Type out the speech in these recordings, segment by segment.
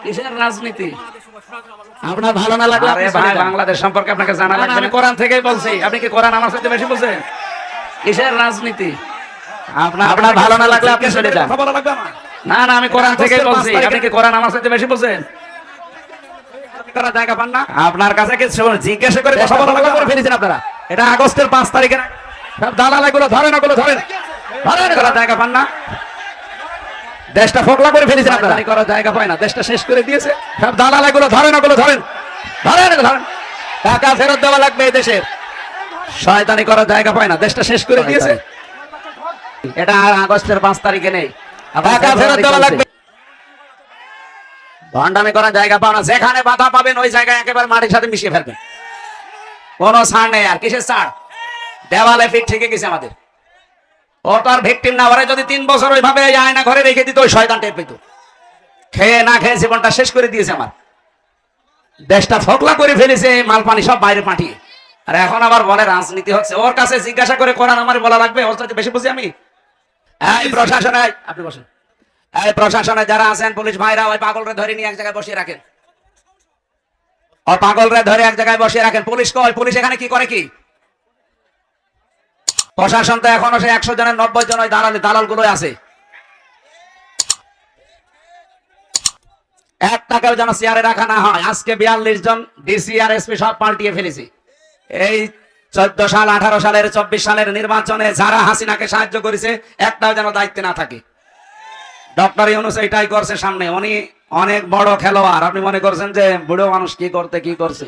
কিসের রাজনীতি? আপনার ভালো না লাগলে আরে ভাই, বাংলাদেশ সম্পর্কে আপনাকে জানা লাগবে আমি না? কোরআন থেকেই বলছি, আপনি কি কোরআন আমার সাথে বেশি বুঝেন? কিসের রাজনীতি? আপনার ভালো না লাগলে আপনি চলে যান। না না, আমি কোরআন থেকেই বলছি, আপনি কি কোরআন আমার সাথে বেশি বুঝেন? জায়গা পান না? আপনার কাছে কি জিজ্ঞাসা করে কথা বলা লাগবে? করে ফেলেছেন আপনারা। এটা আগস্টের 5 তারিখে সব দালাল এগুলো ধরেন, ওগুলো ধরেন, ধরেন এগুলো। জায়গা পান না? দেশটা ফোকলা করে ফেলেছেন আপনারা। করার জায়গা পায় না, দেশটা শেষ করে দিয়েছে। সব দালাল এগুলো ধরেন, ওগুলো ধরেন, ধরেন এগুলো ধরেন। টাকা ফেরত দেওয়া লাগবে এই দেশের। শয়তানি করার জায়গা পায় না, দেশটা শেষ করে দিয়েছে। এটা আগস্টের 5 তারিখে নেই। টাকা ফেরত দেওয়া লাগবে। ভণ্ডামি করার জায়গা পাও না, যেখানে বাধা পাবেন ওই জায়গায় একেবারে মাটির সাথে মিশিয়ে ফেলবেন। কোনো ছাড় নেই। আর কিসের ছাড়? দেওয়ালে ফিট ঠেকে গেছে আমাদের। ও তো আর ভিকটিম না। ওরা যদি 3 বছর ওইভাবে আয়না ঘরে রেখে দিত, ওই শয়তান টের পেত। খেয়ে না খেয়ে জীবনটা শেষ করে দিয়েছে আমার। দেশটা ফোকলা করে ফেলেছে, মাল পানি সব বাইরে পাঠিয়ে। আর এখন আবার বলে রাজনীতি হচ্ছে। ওর কাছে জিজ্ঞাসা করে কোরআন আমার বলা লাগবে? ওর চাইতে বেশি বুঝি আমি? এই প্রশাসনে, আপনি বসেন। এই প্রশাসনে যারা আছেন, পুলিশ ভাইরা, ওই পাগলরে ধরে নিয়ে এক জায়গায় বসিয়ে রাখেন। ও পাগলরে ধরে এক জায়গায় বসিয়ে রাখেন। পুলিশ কই? পুলিশ এখানে কি করে? কি প্রশাসন তো এখনো সে 100 জনের 90 জন ওই দালাল গুলো আছে। 1 টাকাও যেন চেয়ারে রাখা না হয়। আজকে 42 জন ডিসি আর এসপি সব পাল্টিয়ে ফেলেছি। এই 14 সাল, 18 সালের, 24 সালের নির্বাচনে যারা হাসিনাকে সাহায্য করেছে, একটাও যেন দায়িত্বে না থাকে। ডক্টর ইউনূস এটাই করছে সামনে। উনি অনেক বড় খেলোয়াড়। আপনি মনে করছেন যে বুড়ো মানুষ কি করছে?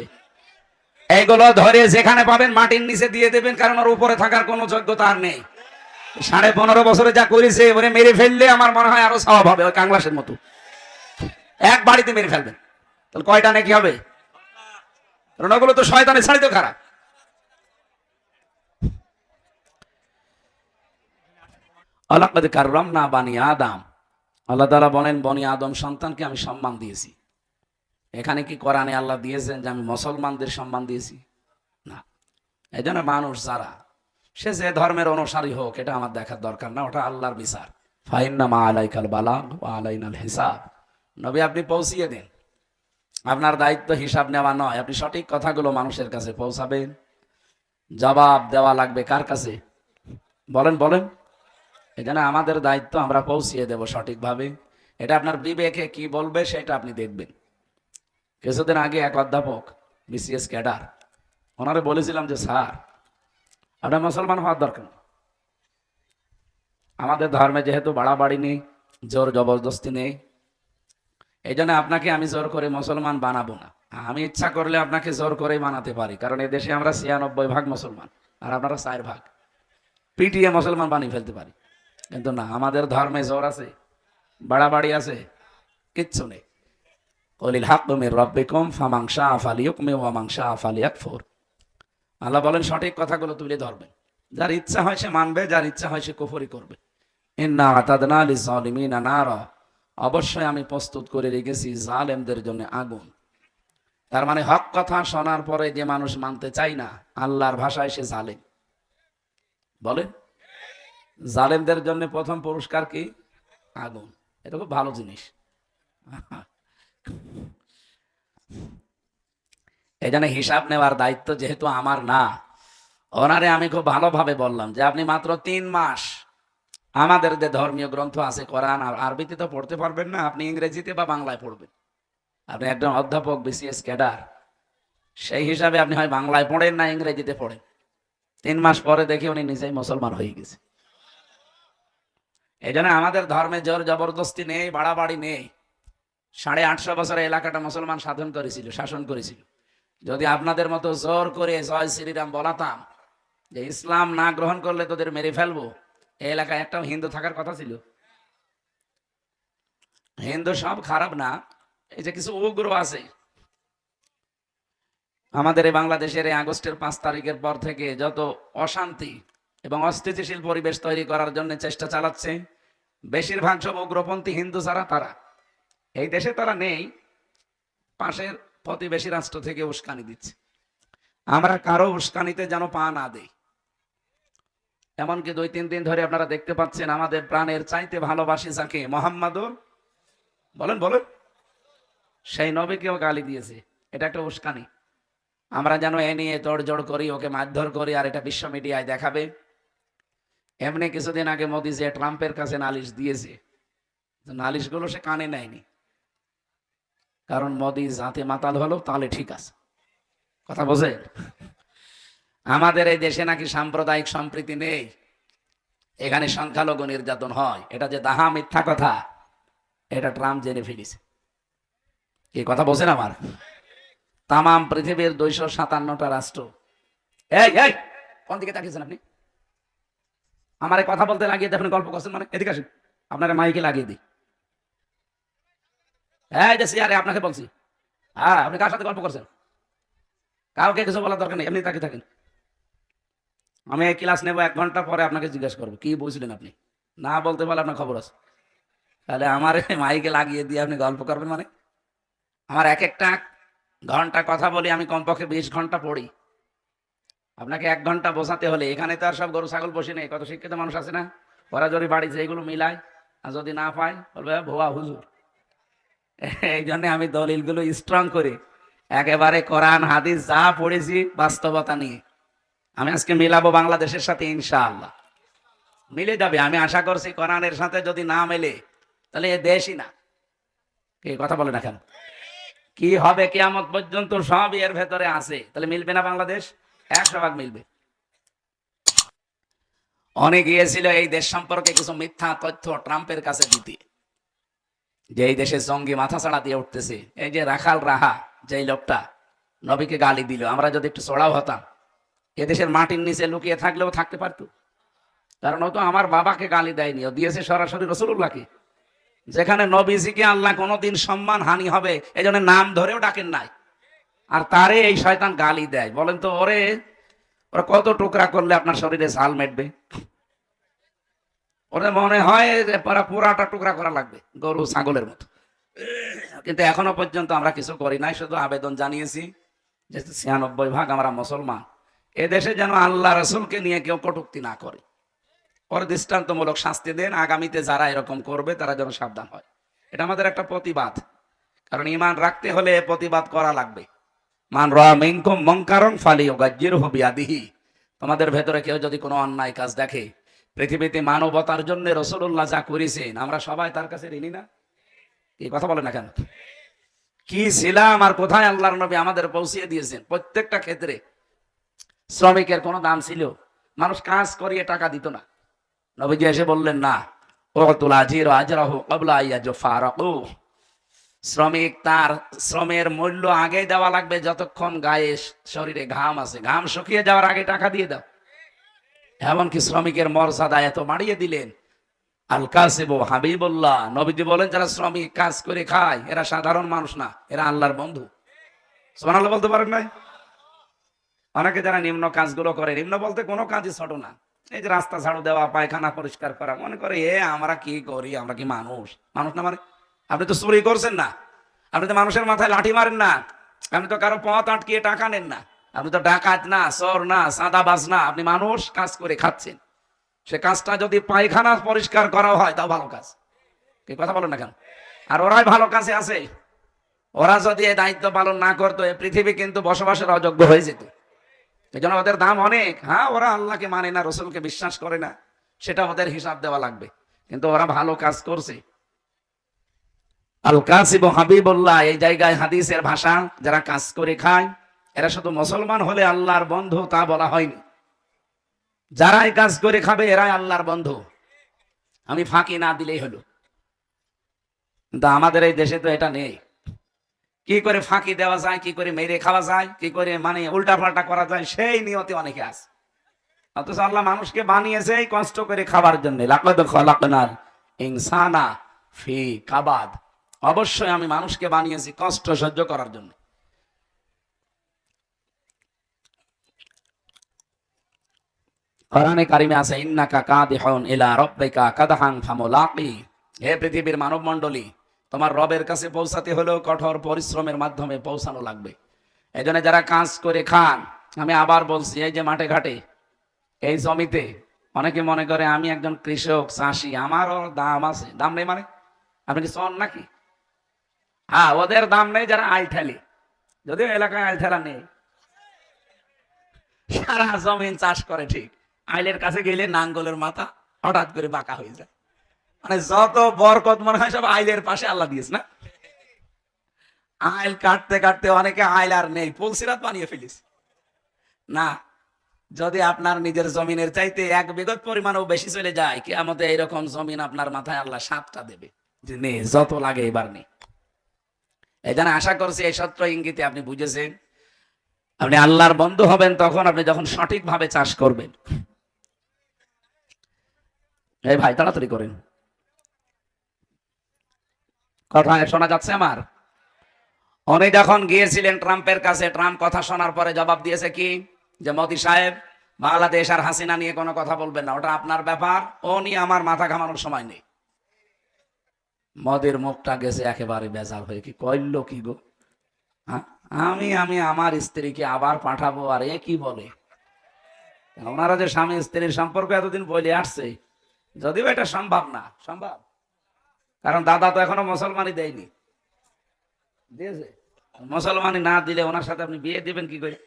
এইগুলো ধরে যেখানে পাবেন মাটির নিচে দিয়ে দেবেন, কারণ ওর উপরে থাকার কোনো যোগ্যতা আর নেই। 15.5 বছরে যা করেছে, ওরে মেরে ফেললে আমার মনে হয় আরো স্বভাব হবে, ওই কাংলাসের মতো। এক বাড়িতে মেরে ফেলবেন, তাহলে কয়টা নাকি হবে? কারণ ওগুলো তো শয়তানের ছাড়িত খারাপ। আলাকাদ কাররামনা বানি আদম। আল্লাহ তাআলা বলেন, বনি আদম সন্তানকে আমি সম্মান দিয়েছি। এখানে কি কোরআনে আল্লাহ দিয়েছেন যে আমি মুসলমানদের সম্মান দিয়েছি? না। এই জন্য মানুষ যারা, সে যে ধর্মের অনুসারী হোক, এটা আমার দেখার দরকার না, ওটা আল্লাহর বিচার। ফাইন্নামা আলাইকাল বালাগ ওয়া আলাইনাল হিসাব। নবী, আপনি পৌঁছিয়ে দিন। আপনার দায়িত্ব হিসাব নেওয়া নয়। আপনি সঠিক কথাগুলো মানুষের কাছে পৌঁছাবেন। জবাব দেওয়া লাগবে কার কাছে? বলেন বলেন। এই জন্য আমাদের দায়িত্ব, আমরা পৌঁছিয়ে দেব সঠিকভাবে। এটা আপনার বিবেকে কি বলবে সেটা আপনি দেখবেন। কিছুদিন আগে এক অধ্যাপক, বিসিএস ক্যাডার, ওনারে বলেছিলাম যে স্যার, আপনার মুসলমান হওয়ার দরকার। আমাদের ধর্মে যেহেতু বাড়াবাড়ি নেই, জোর জবরদস্তি নেই, এই জন্য আপনাকে আমি জোর করে মুসলমান বানাবো না। আমি ইচ্ছা করলে আপনাকে জোর করেই বানাতে পারি, কারণ এই দেশে আমরা 96% মুসলমান, আর আপনারা 4 ভাগ। পিটিয়ে মুসলমান বানিয়ে ফেলতে পারি, কিন্তু না, আমাদের ধর্মে জোর আছে, বাড়াবাড়ি আছে, কিচ্ছু নেই। কলিল হাক্কু মির রাব্বিকুম ফামান শাআ ফালিয়ুমিন ওয়া মান শাআ ফালিয়াকফুর। আল্লাহ বলেন, সঠিক কথাগুলো তুলে ধরবেন। যার ইচ্ছা হয় সে মানবে, যার ইচ্ছা হয় সে কুফরি করবে। ইন্না আতাদনা লিয-যালিমিনা নারা। অবশ্যই আমি প্রস্তুত করে রেখেছি জালেমদের জন্য আগুন। তার মানে হক কথা শোনার পরে যে মানুষ মানতে চায় না, আল্লাহর ভাষায় সে জালেম। বলেন, জালেমদের জন্য প্রথম পুরস্কার কি? আগুন। এটা খুব ভালো জিনিস। এই জন্য হিসাব নেওয়ার দায়িত্ব যেহেতু আমার না, ওনারে আমি খুব ভালোভাবে বললাম যে আপনি মাত্র 3 মাস আমাদের যে ধর্মীয় গ্রন্থ আছে কোরআন, আর আরবিতে তো পড়তে পারবেন না, আপনি ইংরেজিতে বা বাংলায় পড়বেন। আপনি একজন অধ্যাপক, বিসিএস ক্যাডার, সেই হিসাবে আপনি হয় বাংলায় পড়েন না ইংরেজিতে পড়েন। 3 মাস পরে দেখি উনি নিজেই মুসলমান হয়ে গেছে। এই জন্য আমাদের ধর্মে জোর জবরদস্তি নেই, বাড়াবাড়ি নেই। 850 বছরে এলাকাটা মুসলমান শাসন করেছিল। যদি আপনাদের মতো জোর করে জয় শ্রীরাম বলাতাম, যে ইসলাম না গ্রহণ করলে তোদের মেরে ফেলবো, এই এলাকায় একটাও হিন্দু থাকার কথা ছিল? হিন্দু সব খারাপ না, এই যে কিছু উগ্র আছে। আমাদের এই বাংলাদেশের এই আগস্টের 5 তারিখের পর থেকে যত অশান্তি এবং অস্থিতিশীল পরিবেশ তৈরি করার জন্য চেষ্টা চালাচ্ছে, বেশিরভাগ সব উগ্রপন্থী হিন্দু যারা, তারা এই দেশে তারা নেই, পাশের প্রতিবেশী রাষ্ট্র থেকে উস্কানি দিচ্ছে। আমরা কারো উস্কানিতে যেন পা না দেই। এমনকি 2-3 দিন ধরে আপনারা দেখতে পাচ্ছেন আমাদের প্রাণের চাইতে ভালোবাসি যাকে, মোহাম্মদুর, বলেন বলেন, সেই নবীকেও গালি দিয়েছে। এটা একটা উস্কানি। আমরা যেন এ নিয়ে তোড়জোড় করি, ওকে মারধর করি, আর এটা বিশ্ব মিডিয়ায় দেখাবে। এমনি কিছুদিন আগে মোদি যে ট্রাম্পের কাছে নালিশ দিয়েছে, নালিশগুলো সে কানে নেয়নি, কারণ মোদি জাতে মাতাল হলো তাহলে ঠিক আছে। কথা বোঝেন? আমাদের এই দেশে নাকি সাম্প্রদায়িক সম্প্রীতি নেই, এখানে সংখ্যালঘু নির্যাতন হয়, এটা যে দাহা মিথ্যা কথা, এটা ট্রাম্প জেনে ফেলেছে। কি কথা বলছেন আমার? তামাম পৃথিবীর 257টা রাষ্ট্র, এই এই কোন দিকে তাকিয়েছেন আপনি? আমার এই কথা বলতে লাগিয়ে দিয়ে আপনি গল্প করছেন, মানে এদিকে আসেন, আপনার মাইকে লাগিয়ে দিই। এই যে সিয়ারে আপনাকে বলছি, হ্যাঁ আপনি কার সাথে গল্প করছেন? কাউকে কিছু বলার দরকার নেই, এমনি তাকিয়ে থাকেন। আমি এই ক্লাস নেব 1 ঘন্টা পরে, আপনাকে জিজ্ঞাসা করবো কি বলছিলেন আপনি। না বলতে পারলে আপনার খবর আছে। তাহলে আমার মাইকে লাগিয়ে দিয়ে আপনি গল্প করবেন মানে? আমার এক একটা ঘন্টা কথা বলি, আমি কমপক্ষে 20 ঘন্টা পড়ি। আপনাকে 1 ঘন্টা বোঝাতে হলে, এখানে তো আর সব গরু ছাগল বসে নেই, কত শিক্ষিত মানুষ আছে না, ওরা যদি বাড়িতে এগুলো মিলায়, আর যদি না পায় বলবে ভুয়া হুজুর। এই জন্য আমি দলিলগুলো স্ট্রং করে একেবারে কোরআন হাদিস যা পড়েছি বাস্তবতা নিয়ে আমি আজকে মিলাবো বাংলাদেশের সাথে, ইনশাআল্লাহ মিলে যাবে। আমি আশা করছি কোরআনের সাথে যদি না মেলে তাহলে এ দেশই না। কি কথা বলে না কেন? কি হবে কিয়ামত পর্যন্ত সবই এর ভেতরে আছে, তাহলে মিলবে না বাংলাদেশ? 100 ভাগ মিলবে। অনেক গিয়েছিল এই দেশ সম্পর্কে কিছু মিথ্যা তথ্য ট্রাম্পের কাছে দিতে, যে এই দেশে জঙ্গি মাথা ছাড়া দিয়ে উঠতেছে। এই যে রাখাল রাহা, যে লোকটা নবীকে গালি দিল, আমরা যদি একটু চড়াও হতাম, এদেশের মাটির নিচে লুকিয়ে থাকলেও থাকতে পারতো। কারণ ও তো আমার বাবাকে গালি দেয়নি, ও দিয়েছে সরাসরি রাসূলুল্লাহকে। যেখানে নবীজিকে আল্লাহ কোনোদিন সম্মান হানি হবে এই জন্য নাম ধরেও ডাকেন নাই, আর তারে এই শয়তান গালি দেয়। বলেন তো ওরা কত টুকরা করলে আপনার শরীরে ঝাল মেটবে? ওরা মনে হয় যে পুরাটা টুকরা করা লাগবে, গরু ছাগলের মতো। কিন্তু এখনো পর্যন্ত আমরা কিছু করি নাই, শুধু আবেদন জানিয়েছি যে 96% আমরা মুসলমান, এদেশে যেন আল্লাহ রাসূলকে নিয়ে কেউ কটূক্তি না করে। ওর দৃষ্টান্তমূলক শাস্তি দেন, আগামীতে যারা এরকম করবে তারা যেন সাবধান হয়। এটা আমাদের একটা প্রতিবাদ, কারণ ঈমান রাখতে হলে প্রতিবাদ করা লাগবে। মান রাআ মিনকুম মুনকারান ফালিয়ুগায়্যিরহু বিয়াদিহি। তোমাদের ভেতরে কেউ যদি কোনো অন্যায় কাজ দেখে, পৃথিবীতে মানবতার জন্য রাসূলুল্লাহ যা করেছেন আমরা সবাই তার কাছে ঋণী না? এই কথা বলে না কেন? কি ছিলাম আর কোথায় আল্লাহর নবী আমাদের পৌঁছিয়ে দিয়েছেন। প্রত্যেকটা ক্ষেত্রে শ্রমিকের কোনো দাম ছিল? মানুষ কাজ করিয়ে টাকা দিত না, নবীজি এসে বললেন না, উতুল আজির আজরাহু ক্বাবলা আইয়াজফারাকু। শ্রমিক তার শ্রমের মূল্য আগে দেওয়া লাগবে, যতক্ষণ গায়ে শরীরে ঘাম আছে, ঘাম শুকিয়ে যাওয়ার আগে টাকা দিয়ে দাও। এমনকি শ্রমিকের মর্যাদা এত বাড়িয়ে দিলেন। আল কাসিবু হাবিবুল্লাহ, নবীজি বলেন যারা শ্রমিক কাজ করে খায় এরা সাধারণ মানুষ না, এরা আল্লাহর বন্ধু। সুবহানাল্লাহ বলতে পারেন নাই? অনেকে যারা নিম্ন কাজগুলো করে, নিম্ন বলতে কোনো কাজই ছোট না, এই যে রাস্তা ঝাড়ু দেওয়া, পায়খানা পরিষ্কার করা, মনে করে আমরা কি করি, আমরা কি মানুষ? মানুষ না মানে? আপনি তো চুরি করছেন না, আপনি তো মানুষের মাথায় লাঠি মারেন না, আপনি তো কারো পথ আটকিয়ে টাকা নেন না, আপনি তো ডাকাত না, চোর না, চাঁদাবাজ না, আপনি মানুষ কাজ করে খাচ্ছেন। সে কাজটা যদি পায়খানা পরিষ্কার করা হয় তাও ভালো কাজ। কি কথা বলেন না কেন? আর ওরাই ভালো কাজে আছে। ওরা যদি এই দায়িত্ব পালন না করতো এই পৃথিবী কিন্তু বসবাসের অযোগ্য হয়ে যেত। এই জন্য ওদের দাম অনেক। হ্যাঁ, ওরা আল্লাহকে মানে না, রসুলকে বিশ্বাস করে না, সেটা ওদের হিসাব দেওয়া লাগবে, কিন্তু ওরা ভালো কাজ করছে। আল কাসিবু হাবিবুল্লাহ, এই জায়গায় হাদিসের ভাষা যারা কাজ করে খায় এরা শুধু মুসলমান হলে আল্লাহর বন্ধু তা বলা হয়নি। যারাই কাজ করে খাবে এরাই আল্লাহর বন্ধু, আমি ফাঁকি না দিলেই হলো। কিন্তু আমাদের এই দেশে তো এটা নেই। কি করে ফাঁকি দেওয়া যায়, কি করে মেরে খাওয়া যায়, কি করে মানে উল্টা পাল্টা করা যায়, সেই নিয়তে অনেকে আছে। অথচ আল্লাহ মানুষকে বানিয়েছে এই কষ্ট করে খাবার জন্য। লাকাদ খালাকনাল ইনসানা ফি কাবাদ, অবশ্যই আমি মানুষকে বানিয়েছি কষ্ট সহ্য করার জন্য। কোরআনে কারিমে আছে ইন্নাকা কাদিহুন ইলা রাব্বিকা কাদহান ফামুলাকি। হে পৃথিবীর মানব মণ্ডলী, তোমার রবের কাছে পৌঁছাতে হলেও কঠোর পরিশ্রমের মাধ্যমে পৌঁছানো লাগবে। এই জন্য যারা কাজ করে খান, আমি আবার বলছি, এই যে মাঠে ঘাটে, এই জমিতে, অনেকে মনে করে আমি একজন কৃষক চাষি, আমারও দাম আছে। দাম নেই মানে? আপনি কি চন নাকি? হ্যাঁ, ওদের দাম নেই যারা আইল ঠেলে, যদিও এলাকায় আইল ঠেলা নেই, সারা জমিন চাষ করে ঠিক, আইলের কাছে গেলে নাঙ্গলের মাথা হঠাৎ করে বাঁকা হয়ে যায়। মানে যত বরকত মনে হয় সব আইলের পাশে আল্লাহ দিয়েছে না। আইল কাটতে কাটতে অনেকে আইল আর নেই, পুলসিরাত বানিয়ে ফেলিস না। যদি আপনার নিজের জমিনের চাইতে 1 বিঘত পরিমাণও বেশি চলে যায়, কিয়ামতে এইরকম জমিন আপনার মাথায় আল্লাহ 7টা দেবে, যে নে যত লাগে এবার নে। এই জন্য আশা করছি এই সত্য ইঙ্গিতে আপনি বুঝেছেন। আপনি আল্লাহর বন্ধু হবেন তখন আপনি যখন সঠিকভাবে চাষ করবেন। এই ভাই তাড়াতাড়ি করেন, কথা শোনা যাচ্ছে আমার? উনি যখন গিয়েছিলেন ট্রাম্পের কাছে, ট্রাম্প কথা শোনার পরে জবাব দিয়েছে কি, যে মোদি সাহেব বাংলাদেশ আর হাসিনা নিয়ে কোনো কথা বলবেন না, ওটা আপনার ব্যাপার, ও নিয়ে আমার মাথা ঘামানোর সময় নেই। মোদির মুখটা গেছে একেবারে বেজাল হয়ে, কি কইল কি গো, হ্যাঁ, আমি আমার স্ত্রীকে আবার পাঠাবো, আর এ কি বলে। ওনারা যে স্বামী স্ত্রীর সম্পর্ক এতদিন বলে আসছে, যদিও এটা সম্ভব না, সম্ভব, কারণ দাদা তো এখনো মুসলমানই দেয়নি, দিয়েছে, মুসলমানি না দিলে ওনার সাথে আপনি বিয়ে দিবেন কি করে?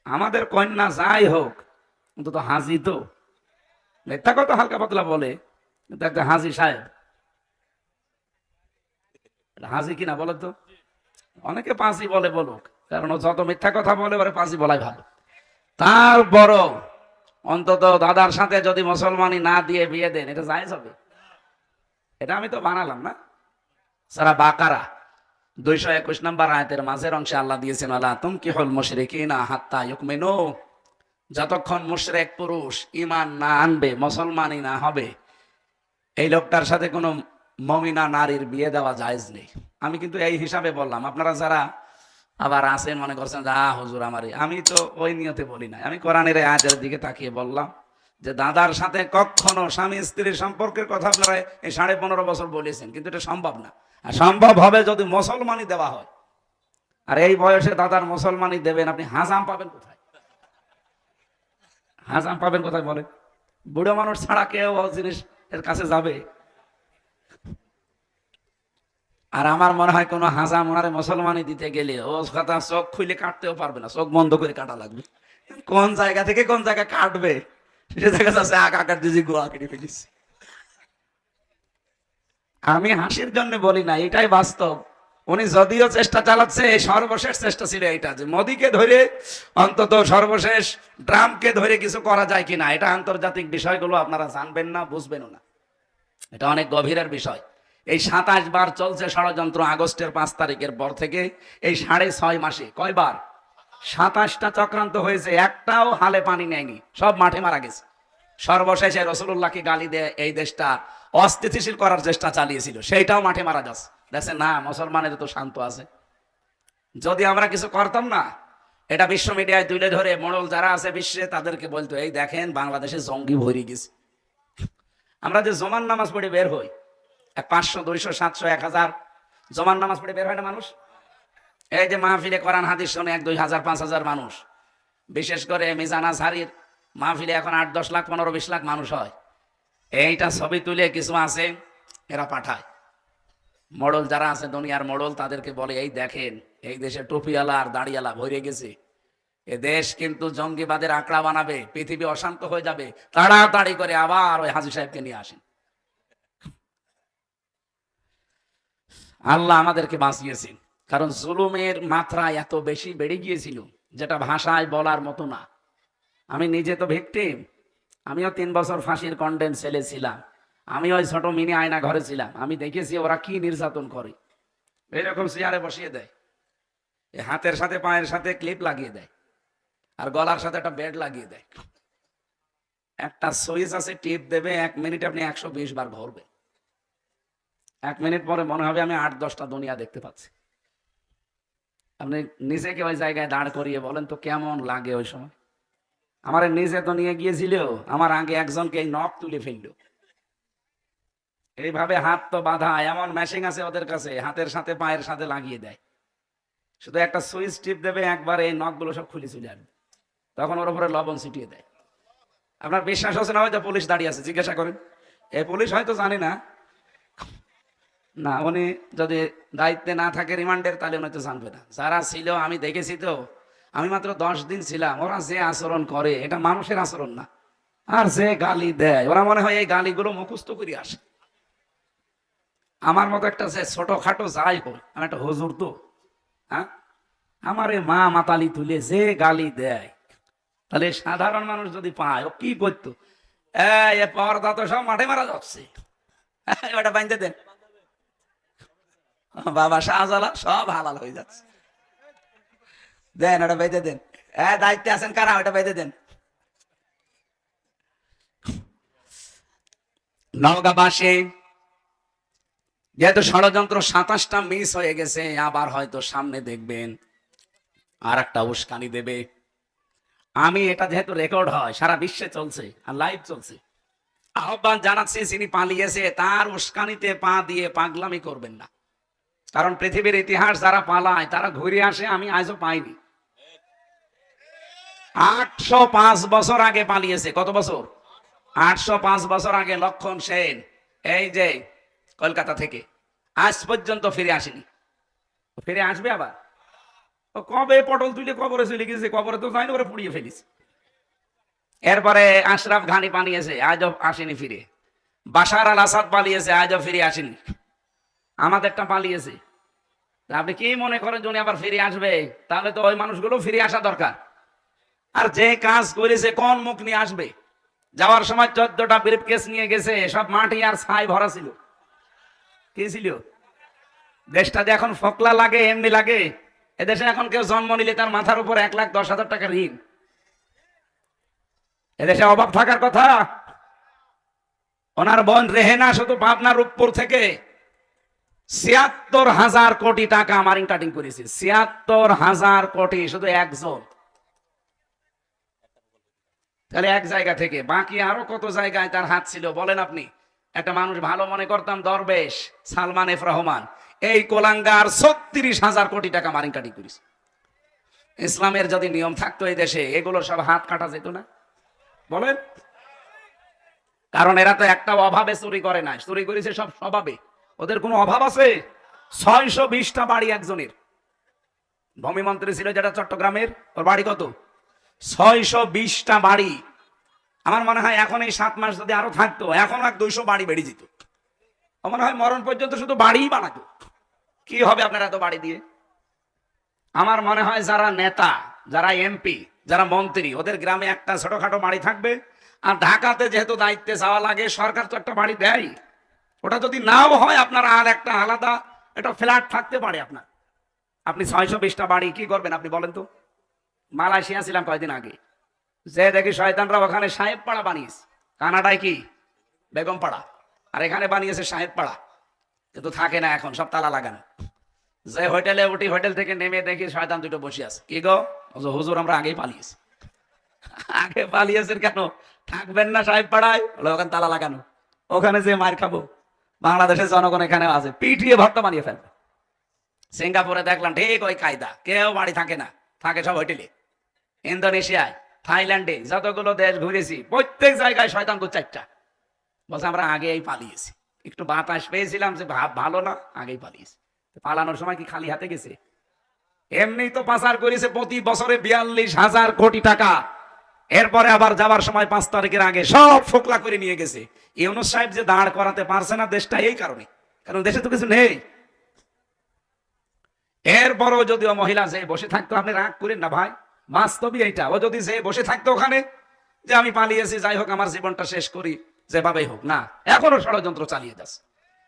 আমাদের কন্যা যাই হোক, কিন্তু তো হাজি, তো মিথ্যা কথা হালকা পাতলা বলে, কিন্তু একটা হাজি সাহেব, হাজি কিনা বলে তো, অনেকে পাঁচই বলে বলুক, কারণ ও যত মিথ্যা কথা বলে ওরে পাঁচই বলাই ভালো। তারপরও অন্তত দাদার সাথে যদি মুসলমানি না দিয়ে বিয়ে দেন, এটা জায়েজ হবে? এটা আমি তো বানালাম না। সারা বাকারা 221 নম্বর আয়াতের মাঝের অংশে আল্লাহ দিয়েছেন, আলা তুনকিহুল মুশরিকিনা হাত্তা ইউমিনু, যতক্ষণ মুশরিক পুরুষ ঈমান না আনবে, মুসলমানই না হবে, এই লোকটার সাথে কোনো মুমিনা নারীর বিয়ে দেওয়া জায়েজ নেই। আমি কিন্তু এই হিসাবে বললাম, আপনারা যারা আবার আছেন মনে করছেন যে হুজুর আমারই, আমি তো ওই নিয়তে বলি না, আমি কোরআনের এই আয়াতের দিকে তাকিয়ে বললাম যে দাদার সাথে কখনো স্বামী স্ত্রীর সম্পর্কের কথা আপনারা এই 15.5 বছর বলেছেন, কিন্তু এটা সম্ভব না। আর সম্ভব হবে যদি মুসলমানই দেওয়া হয়, আর এই বয়সে দাদার মুসলমানই দেবেন, আপনি হাজাম পাবেন কোথায়? হাজাম পাবেন কোথায় বলেন? বুড়ো মানুষ ছাড়া কেউ জিনিস এর কাছে যাবে? আর আমার মনে হয় কোনো হাজাম ওনারে মুসলমানি দিতে গেলে ও কথা চোখ খুলে কাটতেও পারবে না, চোখ বন্ধ করে কাটা লাগবে। কোন জায়গা থেকে কোন জায়গা কাটবে সে দেখা যাচ্ছে আকার দিজি গোয়া কেটে ফেলিস। আমি হাসির জন্য বলি না, এটাই বাস্তব। উনি যদিও চেষ্টা চালাচ্ছে, সর্বশেষ চেষ্টা ছিল এটা যে মোদিকে ধরে অন্তত সর্বশেষ ট্রাম্পকে ধরে কিছু করা যায় কিনা। এটা আন্তর্জাতিক বিষয়গুলো আপনারা জানবেন না, বুঝবেনও না, এটা অনেক গভীরের বিষয়। এই 27 বার চলছে ষড়যন্ত্র, আগস্টের 5 তারিখের পর থেকে এই 6.5 মাসে কয়বার 27টা চক্রান্ত হয়েছে, একটাও হালে পানি নেয়নি, সব মাঠে মারা গেছে। সর্বশেষে রাসূলুল্লাহকে গালি দিয়ে এই দেশটা অস্থিতিশীল করার চেষ্টা চালিয়েছিল, সেইটাও মাঠে মারা যাচ্ছে। দেখছেন না, মুসলমানের তো শান্ত আছে। যদি আমরা কিছু করতাম না, এটা বিশ্ব মিডিয়ায় তুলে ধরে মোড়ল যারা আছে বিশ্বে তাদেরকে বলতো, এই দেখেন বাংলাদেশে জঙ্গি ভরে গেছে। আমরা যে জমান নামাজ পড়ে বের হই, 500, 200, 700, 1000 জমান নামাজ পড়ে বের হয় না মানুষ? এই যে মাহফিলে কোরআন হাদিস শুনে 1, 2 হাজার, 5 হাজার মানুষ, বিশেষ করে মিজান আজহারীর মাহফিলে এখন 8, 10 লাখ, 15, 20 লাখ মানুষ হয়। এইটা ছবি তুলে কিছু আছে এরা পাঠায়, মোড়ল যারা আছে দুনিয়ার মোড়ল, তাদেরকে বলে, এই দেখেন এই দেশে টুপিওয়ালা আর দাড়িওয়ালা ভরে গেছে, এ দেশ কিন্তু জঙ্গিবাদের আঁকড়া বানাবে, পৃথিবী অশান্ত হয়ে যাবে, তাড়াতাড়ি করে আবার ওই হাজী সাহেবকে নিয়ে আসেন। আল্লাহ আমাদেরকে বাঁচিয়েছেন, কারণ জুলুমের মাত্রা এত বেশি বেড়ে গিয়েছিল যেটা ভাষায় বলার মতো না। আমি নিজে তো ভিকটিম, আমিও 3 বছর ফাঁসির কন্ডেম সেলে ছিলাম, আমি ওই ছোট মিনি আয়না ঘরে ছিলাম, আমি দেখেছি ওরা কি নির্যাতন করে। এরকম চেয়ারে বসিয়ে দেয়, হাতের সাথে পায়ের সাথে ক্লিপ লাগিয়ে দেয়, আর গলার সাথে একটা বেড লাগিয়ে দেয়, একটা সুইচ আছে, টিপ দেবে, 1 মিনিট আপনি 120 বার ঘুরবে। 1 মিনিট পরে মনে হবে আমি 8-10টা দুনিয়া দেখতে পাচ্ছি। আপনি নিজেকে ওই জায়গায় দাঁড় করিয়ে বলেন তো কেমন লাগে ওই সময়। আমার নিজে তো নিয়ে গিয়েছিল, আমার আগে একজনকে এই নখ তুলে ফেললো, এইভাবে হাত তো বাঁধা, এমন মেশিন আছে ওদের কাছে, হাতের সাথে পায়ের সাথে লাগিয়ে দেয়, শুধু একটা সুইচ টিপ দেবে, একবার এই নখগুলো সব খুলে চলে আসবে, তখন ওর উপরে লবণ ছিটিয়ে দেয়। আপনার বিশ্বাস হচ্ছে না, হয়তো পুলিশ দাঁড়িয়ে আছে, জিজ্ঞাসা করেন, এই পুলিশ হয়তো জানে না, না, উনি যদি দায়িত্বে না থাকে রিমান্ডের, তাহলে উনি তো জানবে না। যারা ছিল আমি দেখেছি তো, আমি মাত্র 10 দিন ছিলাম, ওরা যে আচরণ করে এটা মানুষের আচরণ না। আর যে গালি দেয়, ওরা মনে হয় এই গালিগুলো মুখস্থ করে আসে। আমার মতো একটা যে ছোটখাটো যাই হোক, আমি একটা হুজুর তো, হ্যাঁ, আমারে মা মাতালি তুলে যে গালি দেয়, তাহলে সাধারণ মানুষ যদি পায়, ও কি করতো? এ পর্দা তো সব মাঠে মারা যাচ্ছে, ওটা বাঁধতে দেন বাবা, শাহজালাল সব হালাল হয়ে যাচ্ছে, দেন ওটা বেঁধে দেন। দায়িত্বে আছেন কারা, ওটা বেঁধে দেন। নওগাঁবাসী, যেহেতু ষড়যন্ত্র 27টা মিস হয়ে গেছে, আবার হয়তো সামনে দেখবেন আর একটা উস্কানি দেবে। আমি এটা যেহেতু রেকর্ড হয়, সারা বিশ্বে চলছে আর লাইভ চলছে, আহ্বান জানাচ্ছি, যিনি পালিয়েছে তার উস্কানিতে পা দিয়ে পাগলামি করবেন না। কারণ পৃথিবীর ইতিহাস যারা পালায় তারা ঘুরে আসে, আমি আজও পাইনি। 805 বছর আগে পালিয়েছে। কত বছর? 805 বছর আগে লক্ষণ সেন, এই যে কলকাতা থেকে, আজ পর্যন্ত ফিরে আসেনি। ফিরে আসবে আবার। ও কবে পটল তুলে কবরে চলে গেছে, কবরে তো যায়নি, ওরা পুড়িয়ে ফেলিস। এরপরে আশরাফ ঘানি পালিয়েছে, আজও আসেনি ফিরে। বাশার আল আসাদ পালিয়েছে, আজও ফিরে আসেনি। আমাদেরটা পালিয়েছে। তা আপনি কি মনে করেন উনি আবার ফিরে আসবে? তাহলে তো ওই মানুষগুলো ফিরে আসা দরকার। আর যে কাজ করেছে কোন মুখ নিয়ে আসবে? যাওয়ার সময় 14টা ব্রিফকেস নিয়ে গেছে, সব মাটি আর ছাই ভরা ছিল। কি ছিল? দেশটা যে এখন ফকলা লাগে, এমনি লাগে। এদেশে এখন কেউ জন্ম নিলে তার মাথার উপর 1,10,000 টাকা ঋণ। এদেশে অভাব থাকার কথা? ওনার বোন রেহেনা শুধু পাবনা রূপপুর থেকে 76,000 কোটি টাকা মারিং কাটিং করেছে। 76,000 কোটি শুধু একজন। তাহলে এক জায়গা থেকে বাকি আরো কত জায়গায় তার হাত ছিল বলেন আপনি? একটা মানুষ ভালো মনে করতাম, দরবেশ সালমান এফ রহমান, এই কোলাঙ্গার 36,000 কোটি টাকা মারিং কাটিং করেছে। ইসলামের যদি নিয়ম থাকতো এই দেশে, এগুলো সব হাত কাটা যেত না? বলেন। কারণ এরা তো একটা অভাবে চুরি করে না, চুরি করেছে সব স্বভাবে। ওদের কোনো অভাব আছে? 620টা বাড়ি একজনের। ভূমিমন্ত্রী ছিল যেটা চট্টগ্রামের, ওর বাড়ি কত? 620টা বাড়ি। আমার মনে হয় এখন এই 7 মাস যদি আরো থাকতো, এখন আর 200 বাড়ি বেড়ে যেত। আমার মনে হয় মরণ পর্যন্ত শুধু বাড়িই বানাতো। কি হবে আপনারা এত বাড়ি দিয়ে? আমার মনে হয় যারা নেতা, যারা এমপি, যারা মন্ত্রী, ওদের গ্রামে একটা ছোটখাটো বাড়ি থাকবে। আর ঢাকাতে যেহেতু দায়িত্বে যাওয়া লাগে, সরকার তো একটা বাড়ি দেয়। ওটা যদি নাও হয়, আপনার আর একটা আলাদা একটা ফ্ল্যাট থাকতে পারে আপনার। আপনি 620টা বাড়ি কি করবেন আপনি বলেন তো? মালয়েশিয়া ছিলাম কয়েকদিন আগে, যে দেখি শয়তানরা ওখানে সাহেব পাড়া বানিয়েছে। কানাডায় কি বেগম পাড়া, আর এখানে বানিয়েছে সাহেব পাড়া। কিন্তু থাকে না, এখন সব তালা লাগানো। যে হোটেলে উঠি, হোটেল থেকে নেমে দেখি শয়তান দুটো বসে আছে। কি গো? হুজুর আমরা আগেই পালিয়েছি। আগে পালিয়েছেন কেন? থাকবেন না সাহেব পাড়ায়? ওখানে তালা লাগানো, ওখানে যে মার খাবো। বাংলাদেশের জনগণ এখানে আছে, পিটিয়ে ভর্তা বানিয়ে ফেলবে। সিঙ্গাপুরে দেখলাম ঠিক ওই কায়দা, কেউ বাড়ি থাকে না, থাকে সব হোটেলে। ইন্দোনেশিয়ায়, থাইল্যান্ডে, যতগুলো দেশ ঘুরেছি, প্রত্যেক জায়গায় শয়তান 2-4টা। বলছে আমরা আগেই পালিয়েছি, একটু বাতাস পেয়েছিলাম যে ভাব ভালো না, আগেই পালিয়েছি। পালানোর সময় কি খালি হাতে গেছে? এমনি তো পাচার করেছে প্রতি বছরে 42,000 কোটি টাকা। এরপরে আবার যাওয়ার সময় 5 তারিখের আগে সব ফোকলা করে নিয়ে গেছে। ইউনূস সাহেব যে দাঁড় করাতে পারছে না দেশটা, এই কারণে, কারণ দেশে তো কিছু নেই। এরপরও যদি ও মহিলা যে বসে থাকতো, আপনি রাগ করেন না ভাই, বাস্তবই এইটা। ও যদি যে বসে থাকতো ওখানে, যে আমি পালিয়েছি, যাই হোক আমার জীবনটা শেষ করি যেভাবেই হোক, না, এখনো ষড়যন্ত্র চালিয়ে যাচ্ছে।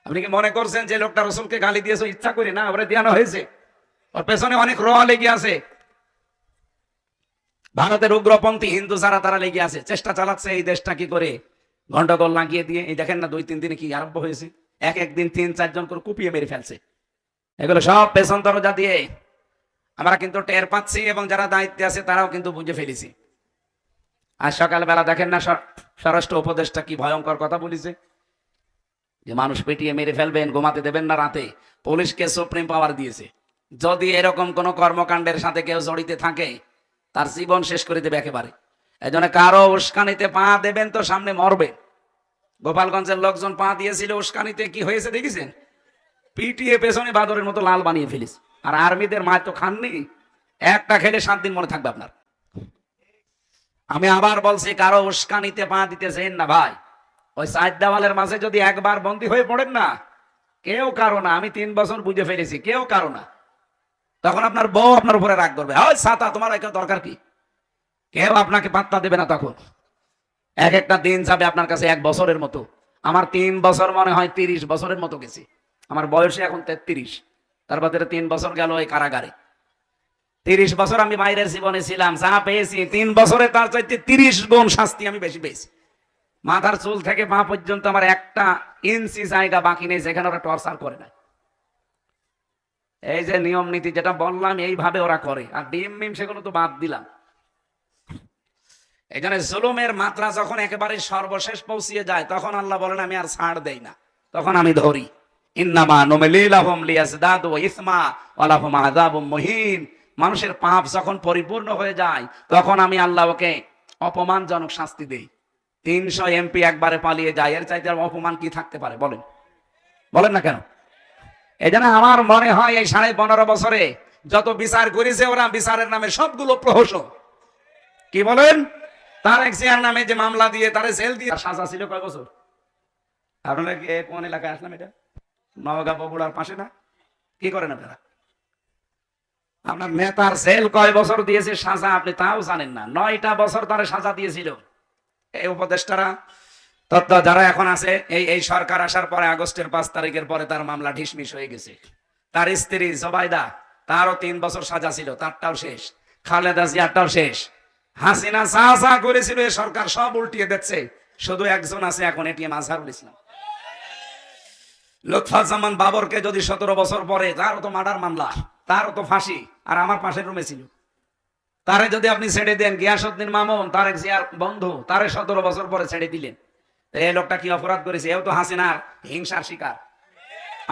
আপনি কি মনে করছেন যে লোকটা রসুলকে গালি দিয়েছে ইচ্ছা করে? না, ওরে দেওয়ানো হয়েছে। ওর পেছনে অনেক রোয়া লেগে আছে। ভারতের উগ্রপন্থী হিন্দু যারা, তারা লেগে আছে, চেষ্টা চালাচ্ছে এই দেশটা কি করে গন্ডগোল লাগিয়ে দিয়ে। এই দেখেন না 2-3 দিনে কি আরম্ভ হয়েছে, এক একদিন 3-4 জন করে কুপিয়ে মেরে ফেলছে। এগুলো সব পেছন দরজা দিয়ে আমরা কিন্তু টের পাচ্ছি, এবং যারা দায়িত্বে আছে তারাও কিন্তু বুঝে ফেলেছি। আজ সকালবেলা দেখেন না স্বরাষ্ট্র উপদেষ্টা কি ভয়ঙ্কর কথা বলেছে, যে মানুষ পিটিয়ে মেরে ফেলবেন, ঘুমাতে দেবেন না রাতে। পুলিশকে সুপ্রিম পাওয়ার দিয়েছে, যদি এরকম কোন কর্মকাণ্ডের সাথে কেউ জড়িত থাকে তার জীবন শেষ করে দেবে একেবারে। এই জন্য কারো উস্কানিতে পা দেবেন তো সামনে মরবে। গোপালগঞ্জের লোকজন পা দিয়েছিল উস্কানিতে, কি হয়েছে দেখেছেন? পিটিয়ে পেছনে বাদরের মতো লাল বানিয়ে ফেলিস। আর আর্মিদের মায় তো খাননি, একটা খেলে 7 দিন মনে থাকবে আপনার। আমি আবার বলছি, কারো উস্কানিতে পা দিতেছেন না ভাই। ওই 4 দেওয়ালের মাঝে যদি একবার বন্দী হয়ে পড়েন না, কেউ কারো না। আমি 3 বছর বুঝে ফেলেছি, কেউ কারো না। তখন আপনার বউ আপনার উপরে রাগ করবে, ওই ছাতা তোমার একা দরকার কি? কেউ আপনাকে পাত্তা দেবে না তখন। এক একটা দিন যাবে আপনার কাছে 1 বছরের মতো। আমার 3 বছর মনে হয় 30 বছরের মতো গেছে। আমার বয়সে এখন 33, তার বাদে 3 বছর গেল এই কারাগারে। 30 বছর আমি বাইরের জীবনে ছিলাম, যা পেয়েছি 3 বছরে তার চাইতে 30 গুণ শাস্তি আমি বেশি পেয়েছি। মাথার চুল থেকে পা পর্যন্ত আমার একটা ইঞ্চি জায়গা বাকি নেই যেখানে ওরা টর্চার করে না। এই যে নিয়ম নীতি যেটা বললাম, এইভাবে ওরা করে। আর ডিম মিম সেগুলো তো বাদ দিলাম। এই জন্য জুলুমের মাত্রা যখন একেবারে সর্বশেষ পৌঁছিয়ে যায়, তখন আল্লাহ বলেন আমি আর ছাড় দেই না, তখন আমি ধরি। ইন্নামা নুমলি লাহুম লিয়াজদাদু ইসমা ওয়া লাহুম আযাবুম মুহিন। মানুষের পাপ যখন পরিপূর্ণ হয়ে যায়, তখন আমি আল্লাহ ওকে অপমানজনক শাস্তি দেই। 300 এমপি একবারে পালিয়ে যায়, এর চাইতে আর অপমান কি থাকতে পারে বলেন? বলেন না কেন? এই জন্য আমার মনে হয় এই 15.5 বছরে যত বিচার করেছে ওরা, বিচারের নামে সবগুলো প্রহসন। কি বলেন? তারেক জিয়ার নামে যে মামলা দিয়ে তারে জেল দিয়ে সাজা ছিল কয় বছর? আপনারা কি কোন এলাকায় আসলাম? এটা নওগাঁ বগুড়ার পাশে না? কি করেন আপনারা? আপনার নেতার জেল কয় বছর দিয়েছে সাজা আপনি তাও জানেন না। 9টা বছর তারে সাজা দিয়েছিল এই উপদেষ্টারা। তত্ত্ব যারা এখন আছে, এই সরকার আসার পরে আগস্টের 5 তারিখের পরে তার মামলা ঢিসমিস হয়ে গেছে। তার স্ত্রী জোবাইদা, তারও 3 বছর সাজা ছিল, তারটাও শেষ। খালেদা জিয়ারটাও শেষ। হাসিনা যা যা করেছিল এই সরকার সব উল্টিয়ে দিচ্ছে। শুধু একজন আছে এখন, এটিএম আজহারুল ইসলাম। লুৎফুজ্জামান বাবরকে যদি 17 বছর পরে, তারও তো মার্ডার মামলা, তারও তো ফাঁসি, আর আমার পাশের রুমে ছিল। তারে যদি আপনি ছেড়ে দেন, গিয়াসউদ্দিন মামুন তারেক জিয়ার বন্ধু, তারে 17 বছর পরে ছেড়ে দিলেন। এই লোকটা কি অপরাধ করেছে? এও তো হাসিনার হিংসার শিকার।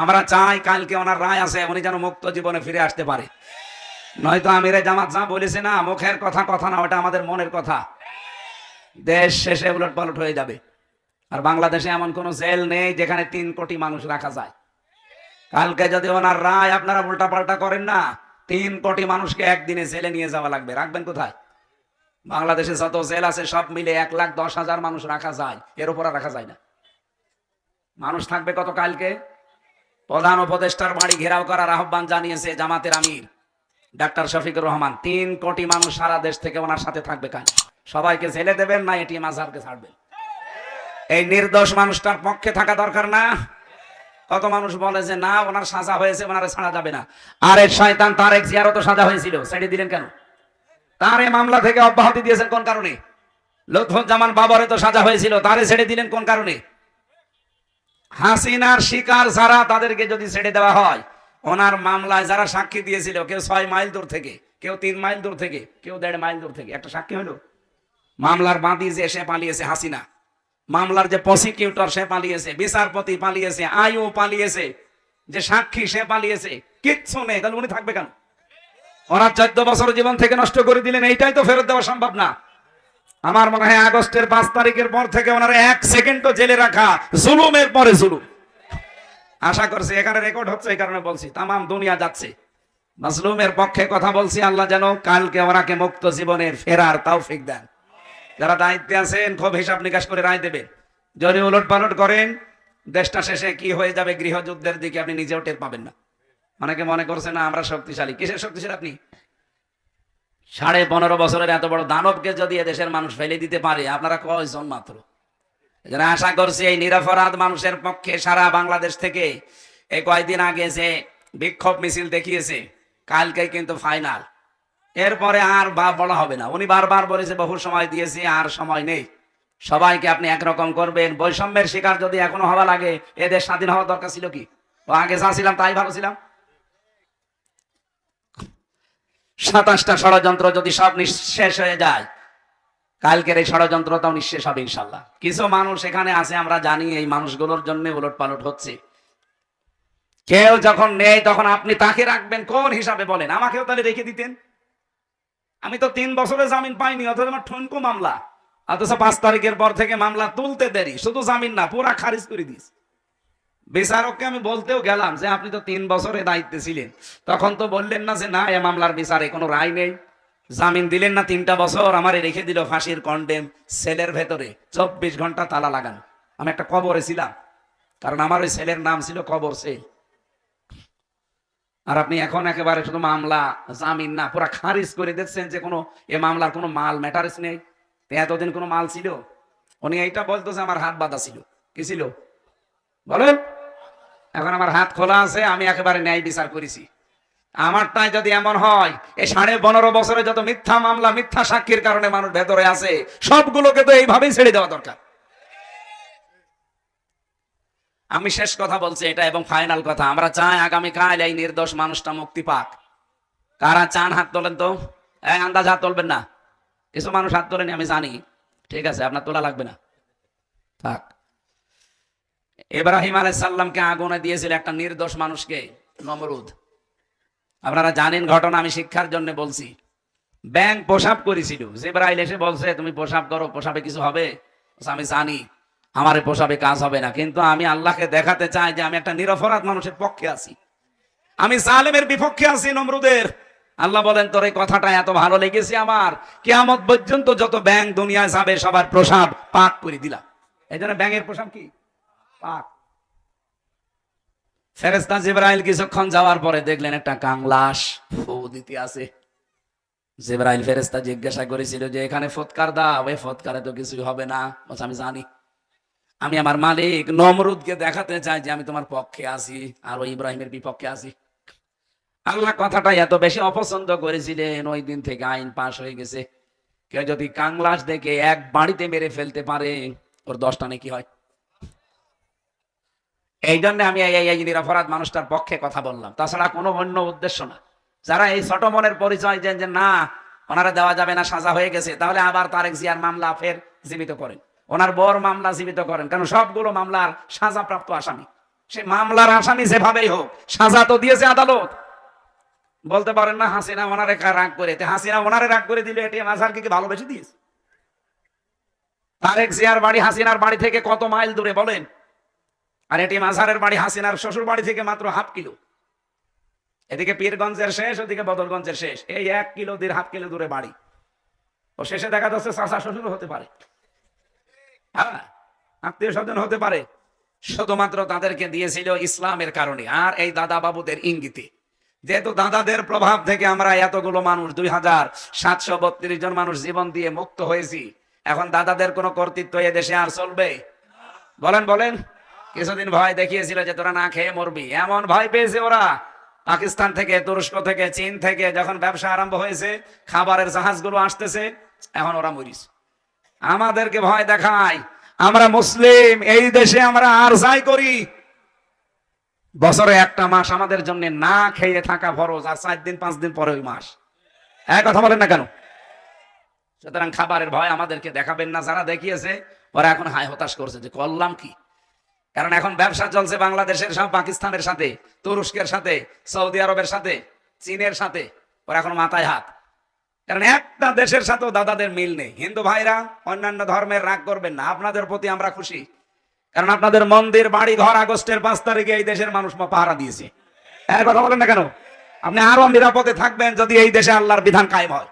আমরা চাই কালকে ওনার রায় আছে, উনি যেন মুক্ত জীবনে ফিরে আসতে পারে। নয়তো আমিরে জামাত যা বলেছে না, মুখের কথা কথা না, ওটা আমাদের মনের কথা। দেশ শেষে উলট পালট হয়ে যাবে। আর বাংলাদেশে এমন কোন জেল নেই যেখানে 3 কোটি মানুষ রাখা যায়। কালকে যদি ওনার রায় আপনারা উল্টা পাল্টা করেন না, 3 কোটি মানুষকে একদিনে জেলে নিয়ে যাওয়া লাগবে। রাখবেন কোথায়? বাংলাদেশে যত জেল আছে সব মিলে 1,10,000 মানুষ রাখা যায়, এর উপর রাখা যায় না। মানুষ থাকবে কত কালকে? প্রধান উপদেষ্টার বাড়ি ঘেরাও করার আহ্বান জানিয়েছে জামাতের আমির ডাক্তার শফিকুর রহমান। 3 কোটি মানুষ সারা দেশ থেকে ওনার সাথে থাকবে। কাল সবাইকে জেলে দেবেন না এটিএম আজহারকে ছাড়বেন? এই নির্দোষ মানুষটার পক্ষে থাকা দরকার না? কত মানুষ বলে যে না, ওনার সাজা হয়েছে, ওনারে ছাড়া যাবে না। আরে শয়তান, তারেক জিয়ারও তো সাজা হয়েছিল, ছেড়ে দিলেন কেন? তার এই মামলা থেকে অব্যাহতি দিয়েছেন কোন কারণে? লুৎফুজ্জামান বাবরে তো সাজা হয়েছিল, তারে ছেড়ে দিলেন কোন কারণে? হাসিনার শিকার যারা, তাদেরকে যদি ছেড়ে দেওয়া হয়, ওনার মামলায় যারা সাক্ষী দিয়েছিল, কেউ 6 মাইল দূর থেকে, কেউ 3 মাইল দূর থেকে, কেউ 1.5 মাইল দূর থেকে, একটা সাক্ষী হলো। মামলার বাদী যে সে পালিয়েছে হাসিনা, মামলার যে প্রসিকিউটর সে পালিয়েছে, বিচারপতি পালিয়েছে, আইও পালিয়েছে, যে সাক্ষী সে পালিয়েছে, কিচ্ছু নেই। তাহলে উনি থাকবে কেন? ওনার 14 বছর জীবন থেকে নষ্ট করে দিলেন, এইটাই তো ফেরত দেওয়া সম্ভব না। আমার মনে হয় আগস্টের 5 তারিখের পর থেকে ওনারা 1 সেকেন্ডও জেলে রাখা জুলুমের পরে জুলুম। আশা করছি এখানে রেকর্ড হচ্ছে, এই কারণে বলছি, তামাম দুনিয়া যাচ্ছে। মাজলুমের পক্ষে কথা বলছি, আল্লাহ যেন কালকে ওনাকে মুক্ত জীবনে ফেরার তৌফিক দেন। যারা দায়িত্বে আছেন খুব হিসাব নিকাশ করে রায় দেবেন। যদি উলট পালট করেন, দেশটা শেষে কি হয়ে যাবে গৃহযুদ্ধের দিকে আপনি নিজেও টের পাবেন না। অনেকে মনে করছে না আমরা শক্তিশালী। কিসের শক্তিশালী আপনি? 15.5 বছরের এত বড় দানবকে যদি দেশের মানুষ ফেলে দিতে পারে, আপনারা কয়জন মাত্র? এজন্য আশা করছি এই নিরপরাধ মানুষের পক্ষে সারা বাংলাদেশ থেকে এই কয়েকদিন আগে যে বিক্ষোভ মিছিল দেখিয়েছে, কালকে কিন্তু ফাইনাল। এরপরে আর বলা হবে না। উনি বারবার বলেছে বহু সময় দিয়েছি, আর সময় নেই। সবাইকে আপনি একরকম করবেন। বৈষম্যের শিকার যদি এখনো হওয়া লাগে, এদের স্বাধীন হওয়ার দরকার ছিল কি? ও আগে যা ছিলাম তাই ভালো ছিলাম। 27টা ষড়যন্ত্র যদি সব নিঃশেষ হয়ে যায়, কালকের এই ষড়যন্ত্রটাও নিঃশেষ হবে ইনশাল্লাহ। কিছু মানুষ এখানে আছে, আমরা জানি এই মানুষগুলোর জন্য উলট পালট হচ্ছে। কেউ যখন নেই তখন আপনি তাকে রাখবেন কোন হিসাবে বলেন? আমাকেও তাহলে রেখে দিতেন। আমি তো 3 বছরে জামিন পাইনি, অথচ আমার ঠুনকো মামলা। অথচ 5 তারিখের পর থেকে মামলা তুলতে দেরি, শুধু জামিন না, পুরা খারিজ করে দিস। বিচারককে আমি বলতেও গেলাম যে আপনি তো 3 বছরে দায়িত্বে ছিলেন, তখন তো বললেন না যে না এ মামলার বিচারে কোনো রায় নেই, জামিন দিলেন না 3টা বছর, আমারে রেখে দিল ফাঁসির কন্ডেম সেলের ভেতরে 24 ঘন্টা তালা লাগানো। আমি একটা কবরে ছিলাম, কারণ আমার ওই সেলের নাম ছিল কবর সেল। আর আপনি এখন একেবারে শুধু মামলা জামিন না পুরা খারিজ করে দিচ্ছেন যে কোনো এ মামলার কোনো মাল ম্যাটারস নেই। তো এতদিন কোনো মাল ছিল? উনি এইটা বলতো যে আমার হাত বাঁধা ছিল। কি ছিল বলেন? এখন আমার হাত খোলা আছে, আমি একেবারে ন্যায় বিচার করেছি। আমারটাই যদি এমন হয়, এই 15.5 বছরে যত মিথ্যা মামলা মিথ্যা সাক্ষীর কারণে মানুষ ভেতরে আছে, সবগুলোকে তো এইভাবেই ছেড়ে দেওয়া দরকার। আমি শেষ কথা বলছি এটা এবং ফাইনাল কথা, আমরা চাই আগামীকাল এই নির্দোষ মানুষটা মুক্তি পাক। কারা চান হাত তোলেন তো? আন্দাজ হাত তুলবেন না। কিছু মানুষ হাত তোলেনি আমি জানি, ঠিক আছে, আপনার তোলা লাগবে না, থাক। ইব্রাহিম আলাইহিস সালামকে আগুনে দিয়েছিল একটা নির্দোষ মানুষকে, নমরুদ। আপনারা জানেন ঘটনা, আমি শিক্ষার জন্য বলছি। ব্যাঙ প্রসাব করেছিল, জিবরাইল এসে বলছে তুমি প্রসাব করো, প্রসাবে কিছু হবে? আমি জানি আমার এই প্রসাবে কাজ হবে না, কিন্তু আমি আল্লাহকে দেখাতে চাই যে আমি একটা নিরপরাধ মানুষের পক্ষে আছি, আমি জালেমের বিপক্ষে আছি, নমরুদের। আল্লাহ বলেন তোর এই কথাটা এত ভালো লেগেছে আমার, কিয়ামত পর্যন্ত যত ব্যাঙ দুনিয়ায় যাবে সবার প্রসাব পাক করে দিলাম। এই জন্য ব্যাঙের প্রসাব কি পাক। ফেরেশতা জিবরাইল কিছুক্ষণ যাওয়ার পরে দেখলেন একটা কাংলাশ ফু দিতে আছে। জিবরাইল ফেরেশতা জিজ্ঞাসা করেছিল যে এখানে ফৎকার দাও, ওই ফৎকারে তো কিছুই হবে না। বলছে আমি জানি, আমি আমার মালিক নমরুদকে দেখাতে চাই যে আমি তোমার পক্ষে আছি আর ওই ইব্রাহিমের বিপক্ষে আছি। আল্লাহ কথাটা এত বেশি অপছন্দ করেছিলেন, ওই দিন থেকে আইন পাশ হয়ে গেছে, কেউ যদি কাংলাশ দেখে এক বাড়িতে মেরে ফেলতে পারে ওর 10টা নাকি হয়। এই জন্য আমি এই নিরপরাধ মানুষটার পক্ষে কথা বললাম, তাছাড়া কোনো অন্য উদ্দেশ্য না। যারা এই ছোট মনের পরিচয় দেন যে না ওনারা দেওয়া যাবে না, সাজা হয়ে গেছে, তাহলে আবার তারেক জিয়ার মামলা ফের জীবিত করেন, ওনার বর মামলা জীবিত করেন, কারণ সবগুলো মামলার সাজাপ্রাপ্ত আসামি। সে মামলার আসামি যেভাবেই হোক, সাজা তো দিয়েছে আদালত। বলতে পারেন না হাসিনা ওনারে রাগ করে, হাসিনা ওনারে রাগ করে দিলে এটি আজহারকে কি ভালোবেসে দিয়েছে? তারেক জিয়ার বাড়ি হাসিনার বাড়ি থেকে কত মাইল দূরে বলেন, আর এটি আজহারের বাড়ি হাসিনার শ্বশুর বাড়ি থেকে মাত্র ½ কিলো। এদিকে পীরগঞ্জের শেষ, ওদিকে বদরগঞ্জের শেষ, এই 1 কিলো 1.5 কিলো দূরে বাড়ি। ও শেষে দেখা যাচ্ছে চাচা শ্বশুর হতে পারে, হ্যাঁ আত্মীয় স্বজন হতে পারে। শুধুমাত্র তাদেরকে দিয়েছিল ইসলামের কারণে আর এই দাদা বাবুদের ইঙ্গিতে। যেহেতু দাদাদের প্রভাব থেকে আমরা এতগুলো মানুষ 2732 জন মানুষ জীবন দিয়ে মুক্ত হয়েছি, এখন দাদাদের কোনো কর্তৃত্ব এ দেশে আর চলবে? বলেন বলেন। কিছুদিন ভয় দেখিয়েছিল যে তোরা না খেয়ে মরবি, এমন ভয় পেয়েছে ওরা পাকিস্তান থেকে, তুরস্ক থেকে, চীন থেকে, যখন ব্যবসা আরম্ভ হয়েছে, খাবারের জাহাজগুলো আসতেছে, এখন ওরা মরিস। আমাদেরকে ভয় দেখায়, আমরা মুসলিম, এই দেশে আমরা আর যাই করি, বছরে একটা মাস আমাদের জন্য না খেয়ে থাকা ফরজ, আর 4 দিন 5 দিন পরে ওই মাস। এক কথা বলেন না কেন? সুতরাং খাবারের ভয় আমাদেরকে দেখাবেন না। যারা দেখিয়েছে ওরা এখন হায় হতাশ করছে যে করলাম কি, কারণ এখন ব্যবসা চলছে বাংলাদেশের সব পাকিস্তানের সাথে, তুরস্কের সাথে, সৌদি আরবের সাথে, চীনের সাথে, ওরা এখন মাথায় হাত। কারণ একটা দেশের সাথেও দাদাদের মিল নেই। হিন্দু ভাইরা অন্যান্য ধর্মের রাগ করবেন না, আপনাদের প্রতি আমরা খুশি, কারণ আপনাদের মন্দির বাড়ি ঘর আগস্টের 5 তারিখে এই দেশের মানুষ পাহারা দিয়েছে। এক কথা বলেন না কেন? আপনি আরো নিরাপদে থাকবেন যদি এই দেশে আল্লাহর বিধান কায়েম হয়।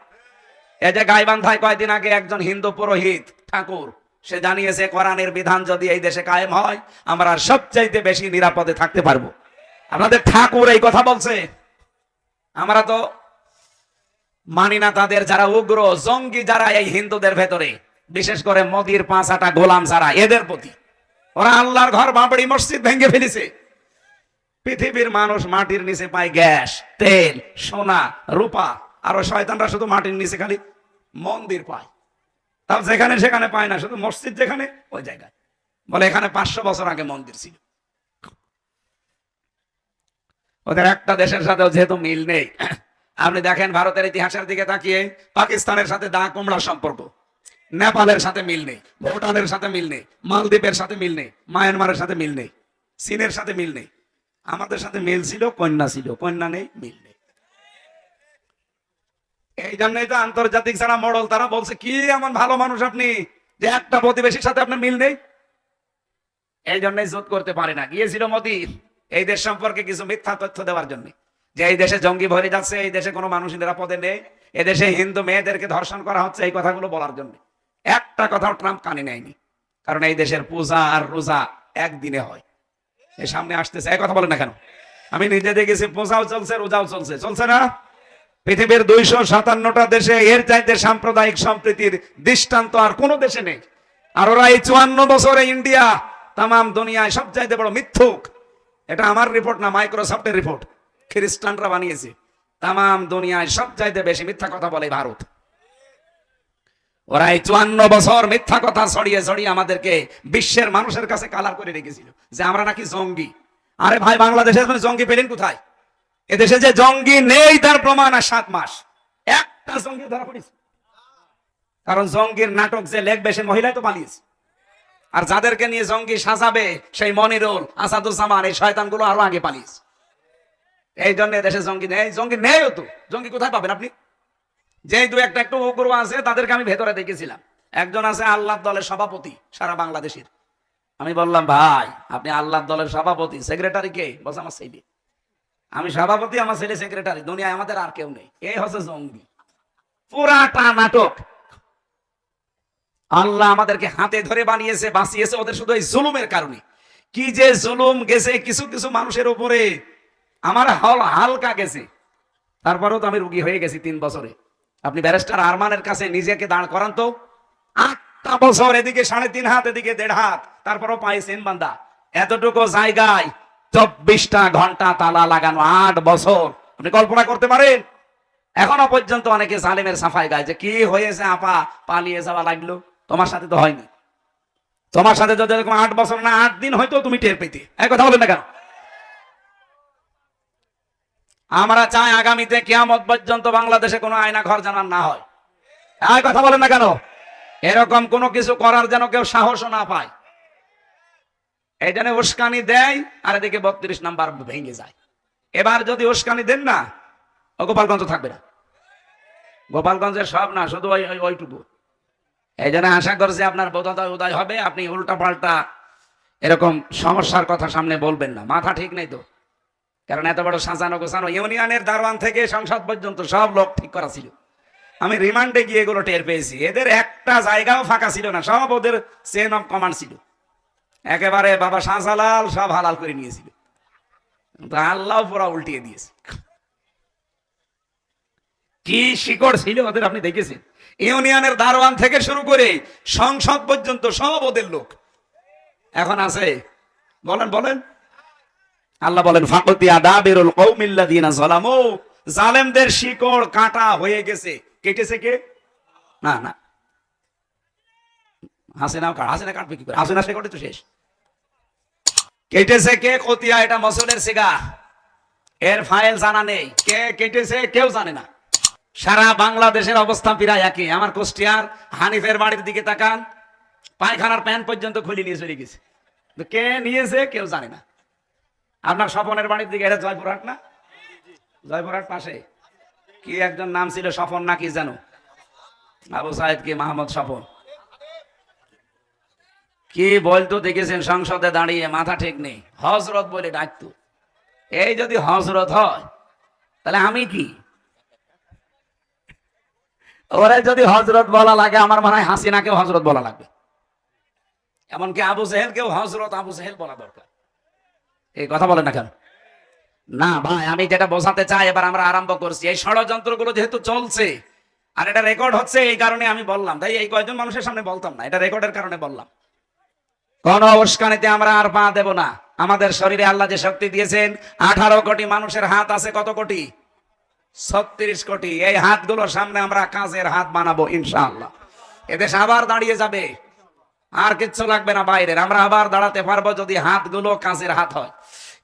এই যে গাইবান্ধায় কয়েকদিন আগে একজন হিন্দু পুরোহিত ঠাকুর, সে জানিয়েছে কোরআনের বিধান যদি এই দেশে কায়েম হয় আমরা সবচাইতে বেশি নিরাপদে থাকতে পারবো। আপনাদের ঠাকুর এই কথা বলছে। আমরা তো মানি না তাদের, যারা উগ্র জঙ্গি, যারা এই হিন্দুদের ভেতরে, বিশেষ করে মোদির 5 আটা গোলাম যারা, এদের প্রতি ওরা আল্লাহর ঘর বাবরি মসজিদ ভেঙে ফেলেছে। পৃথিবীর মানুষ মাটির নিচে পায় গ্যাস, তেল, সোনা, রূপা, আর ওই শয়তানরা শুধু মাটির নিচে খালি মন্দির পায়। তাও যেখানে সেখানে পায় না, শুধু মসজিদ যেখানে ওই জায়গায় বলে এখানে 500 বছর আগে মন্দির ছিল। ওদের একটা দেশের সাথেও যেহেতু মিল নেই, আপনি দেখেন ভারতের ইতিহাসের দিকে তাকিয়ে পাকিস্তানের সাথে দা কুমড়ার সম্পর্ক, নেপালের সাথে মিল নেই, ভুটানের সাথে মিল নেই, মালদ্বীপের সাথে মিল নেই, মায়ানমারের সাথে মিল নেই, চীনের সাথে মিল নেই। আমাদের সাথে মিল ছিল, কন্যা ছিল, কন্যা নেই, মিল নেই। এই জন্যই তো আন্তর্জাতিক যারা মডেল তারা বলছে কি এমন ভালো মানুষ আপনি যে একটা প্রতিবেশীর সাথে আপনার মিল নেই। এই জন্যই জোট করতে পারে না। গিয়েছিল মোদি এই দেশ সম্পর্কে কিছু মিথ্যা তথ্য দেওয়ার জন্য, যে এই দেশে জঙ্গি ভরে যাচ্ছে, এই দেশে কোনো মানুষ নিরাপদে নেই, এদেশে হিন্দু মেয়েদেরকে ধর্ষণ করা হচ্ছে, এই কথাগুলো বলার জন্য। একটা কথাও ট্রাম্প কানে নেয়নি, কারণ এই দেশের পূজা আর রোজা একদিনে হয়। এই সামনে আসতেছে, এই কথা বলেন না কেন? আমি নিজে দেখেছি, পূজাও চলছে, রোজাও চলছে, চলছে না? পৃথিবীর 257টা দেশে এর চাইতে সাম্প্রদায়িক সম্প্রীতির দৃষ্টান্ত আর কোন দেশে নেই। আর ওরা এই 54 বছরে ইন্ডিয়া তামাম দুনিয়ায় সব চাইতে বড় মিথ্যুক। এটা আমার রিপোর্ট না, মাইক্রোসফটের রিপোর্ট, খ্রিস্টানরা বানিয়েছে। তামাম দুনিয়ায় সব চাইতে বেশি মিথ্যা কথা বলে ভারত। ওরা এই 54 বছর মিথ্যা কথা ছড়িয়ে ছড়িয়ে আমাদেরকে বিশ্বের মানুষের কাছে কালার করে রেখেছিল যে আমরা নাকি জঙ্গি। আরে ভাই, বাংলাদেশে এখন জঙ্গি পেলেন কোথায়? এদেশে যে জঙ্গি নেই তার প্রমাণ আর 7 মাস একটা জঙ্গি ধরা পড়েছে। কারণ জঙ্গির নাটক যে লেখবে সে মহিলাই তো পালিয়েছে, আর যাদেরকে নিয়ে জঙ্গি সাজাবে সেই মনিরুল, আসাদুজ্জামান, এই শয়তানগুলো আরো আগে পালিয়েছে। এই জন্য দেশে জঙ্গি নেই। জঙ্গি নেইও তো, জঙ্গি কোথায় পাবেন আপনি? যে দু একটা একটু উগ্র আছে তাদেরকে আমি ভেতরে দেখেছিলাম। একজন আছে আল্লাহ দলের সভাপতি সারা বাংলাদেশের। আমি বললাম, ভাই আপনি আল্লাহ দলের সভাপতি, সেক্রেটারি কে? বলছে আমার ছেলে। আমি সভাপতি, আমার ছেলে সেক্রেটারি, দুনিয়ায় আমাদের আর কেউ নেই। এই হচ্ছে জঙ্গি, পুরাটা নাটক। আল্লাহ আমাদেরকে হাতে ধরে বানিয়েছে, বাঁচিয়েছে ওদের শুধু এই জুলুমের কারণে। কি যে জুলুম গেছে কিছু কিছু মানুষের উপরে, আমার হালকা গেছে। তারপরেও তো আমি রুগী হয়ে গেছি 3 বছরে। আপনি ব্যারিস্টার আরমানের কাছে নিজেকে দাঁড় করান তো। 8টা বছর, এদিকে 3.5 হাত, এদিকে 1.5 হাত, তারপরও পাইছেন বান্দা। এতটুকু জায়গায় 24টা ঘন্টা তালা লাগানো, 8 বছর। আপনি কল্পনা করতে পারেন? এখনো পর্যন্ত অনেকে জালেমের সাফাই গায় যে কি হয়েছে আপা, পালিয়ে যাওয়া লাগলো। তোমার সাথে তো হয়নি। তোমার সাথে যদি 8 বছর না 8 দিন হয়তো তুমি টের পেতে। এই কথা বলেন না কেন? আমরা চাই আগামীতে কিয়ামত পর্যন্ত বাংলাদেশে কোনো আয়না ঘর যেন না হয়। এই কথা বলেন না কেন? এরকম কোনো কিছু করার যেন কেউ সাহসও না পায়। এই জন্য উস্কানি দেয়, আর এদিকে 32 নাম্বার ভেঙে যায়। এবার যদি উস্কানি দেন না, ও গোপালগঞ্জ থাকবে না। গোপালগঞ্জের সব না, শুধু ওইটুকু। এই জন্য আশা করছি আপনার বোধোদয় উদয় হবে, আপনি উল্টা পাল্টা এরকম সমস্যার কথা সামনে বলবেন না। মাথা ঠিক নেই তো? কারণ এত বড় সাজানো গোছানো ইউনিয়নের দারোয়ান থেকে সংসদ পর্যন্ত সব লোক ঠিক করা ছিল। আমি রিমান্ডে গিয়ে এগুলো টের পেয়েছি। এদের একটা জায়গাও ফাঁকা ছিল না, সব ওদের চেন অফ কমান্ড ছিল। একেবারে বাবা শাহজালাল সব হালাল করে নিয়েছিল, আল্লাহ পুরা উল্টিয়ে দিয়েছে। কি শিকড় ছিল ওদের, আপনি দেখেছেন? ইউনিয়নের দারোয়ান থেকে শুরু করে সংসদ পর্যন্ত সব ওদের লোক। এখন আছে? বলেন বলেন। আল্লাহ বলেন, ফাকুতিয়া দাবিরুল কওমিল্লাযিনা যালামু, জালেমদের শিকড় কাটা হয়ে গেছে। কেটেছে কে? না না, হাসিনা কাটবে কি করে? হাসিনা শিকড়ই তো শেষ। কেটেছে কে? কতিয়া, এটা মসুলের সিগা, এর ফাইল জানা নেই। কে কেটেছে কেউ জানে না। সারা বাংলাদেশের অবস্থা প্রায় একই। আমার কুষ্টিয়ার হানিফের বাড়ির দিকে তাকান, পায়খানার প্যান্ট পর্যন্ত খুলে নিয়ে চলে গেছে। কে নিয়েছে কেউ জানে না। আপনার স্বপনের বাড়ির দিকে, এটা জয়পুরহাট না? জয়পুরহাট পাশে কি একজন নাম ছিল স্বপন নাকি জানো? আবু সাইদ কি মাহমুদ স্বপন কি বলতো দেখেছেন? সংসদে দাঁড়িয়ে, মাথা ঠিক নেই, হজরত বলে ডাকতো। এই যদি হজরত হয় তাহলে আমি কি? ওরে যদি হজরত বলা লাগে, আমার মনে হয় হাসিনাকেও হজরত বলা লাগবে। এমনকি আবু জেহেলকেও হজরত আবু জেহেল বলা দরকার। এই কথা বলেন না কেন? না ভাই, আমি যেটা বোঝাতে চাই, এবার আমরা আরম্ভ করছি। এই ষড়যন্ত্রগুলো যেহেতু চলছে আর এটা রেকর্ড হচ্ছে, এই কারণে আমি বললাম। তাই এই কয়েকজন মানুষের সামনে বলতাম না, এটা রেকর্ডের কারণে বললাম। কোন উস্কানিতে আমরা আর পা দেব না। আমাদের শরীরে আল্লাহ যে শক্তি দিয়েছেন, 18 কোটি মানুষের হাত আছে। কত কোটি? 36 কোটি। এই হাতগুলোর সামনে আমরা কাজের হাত বানাবো ইনশাআল্লাহ। এদেশ আবার দাঁড়িয়ে যাবে, আর কিচ্ছু লাগবে না বাইরের। আমরা আবার দাঁড়াতে পারবো যদি হাতগুলো কাজের হাত হয়।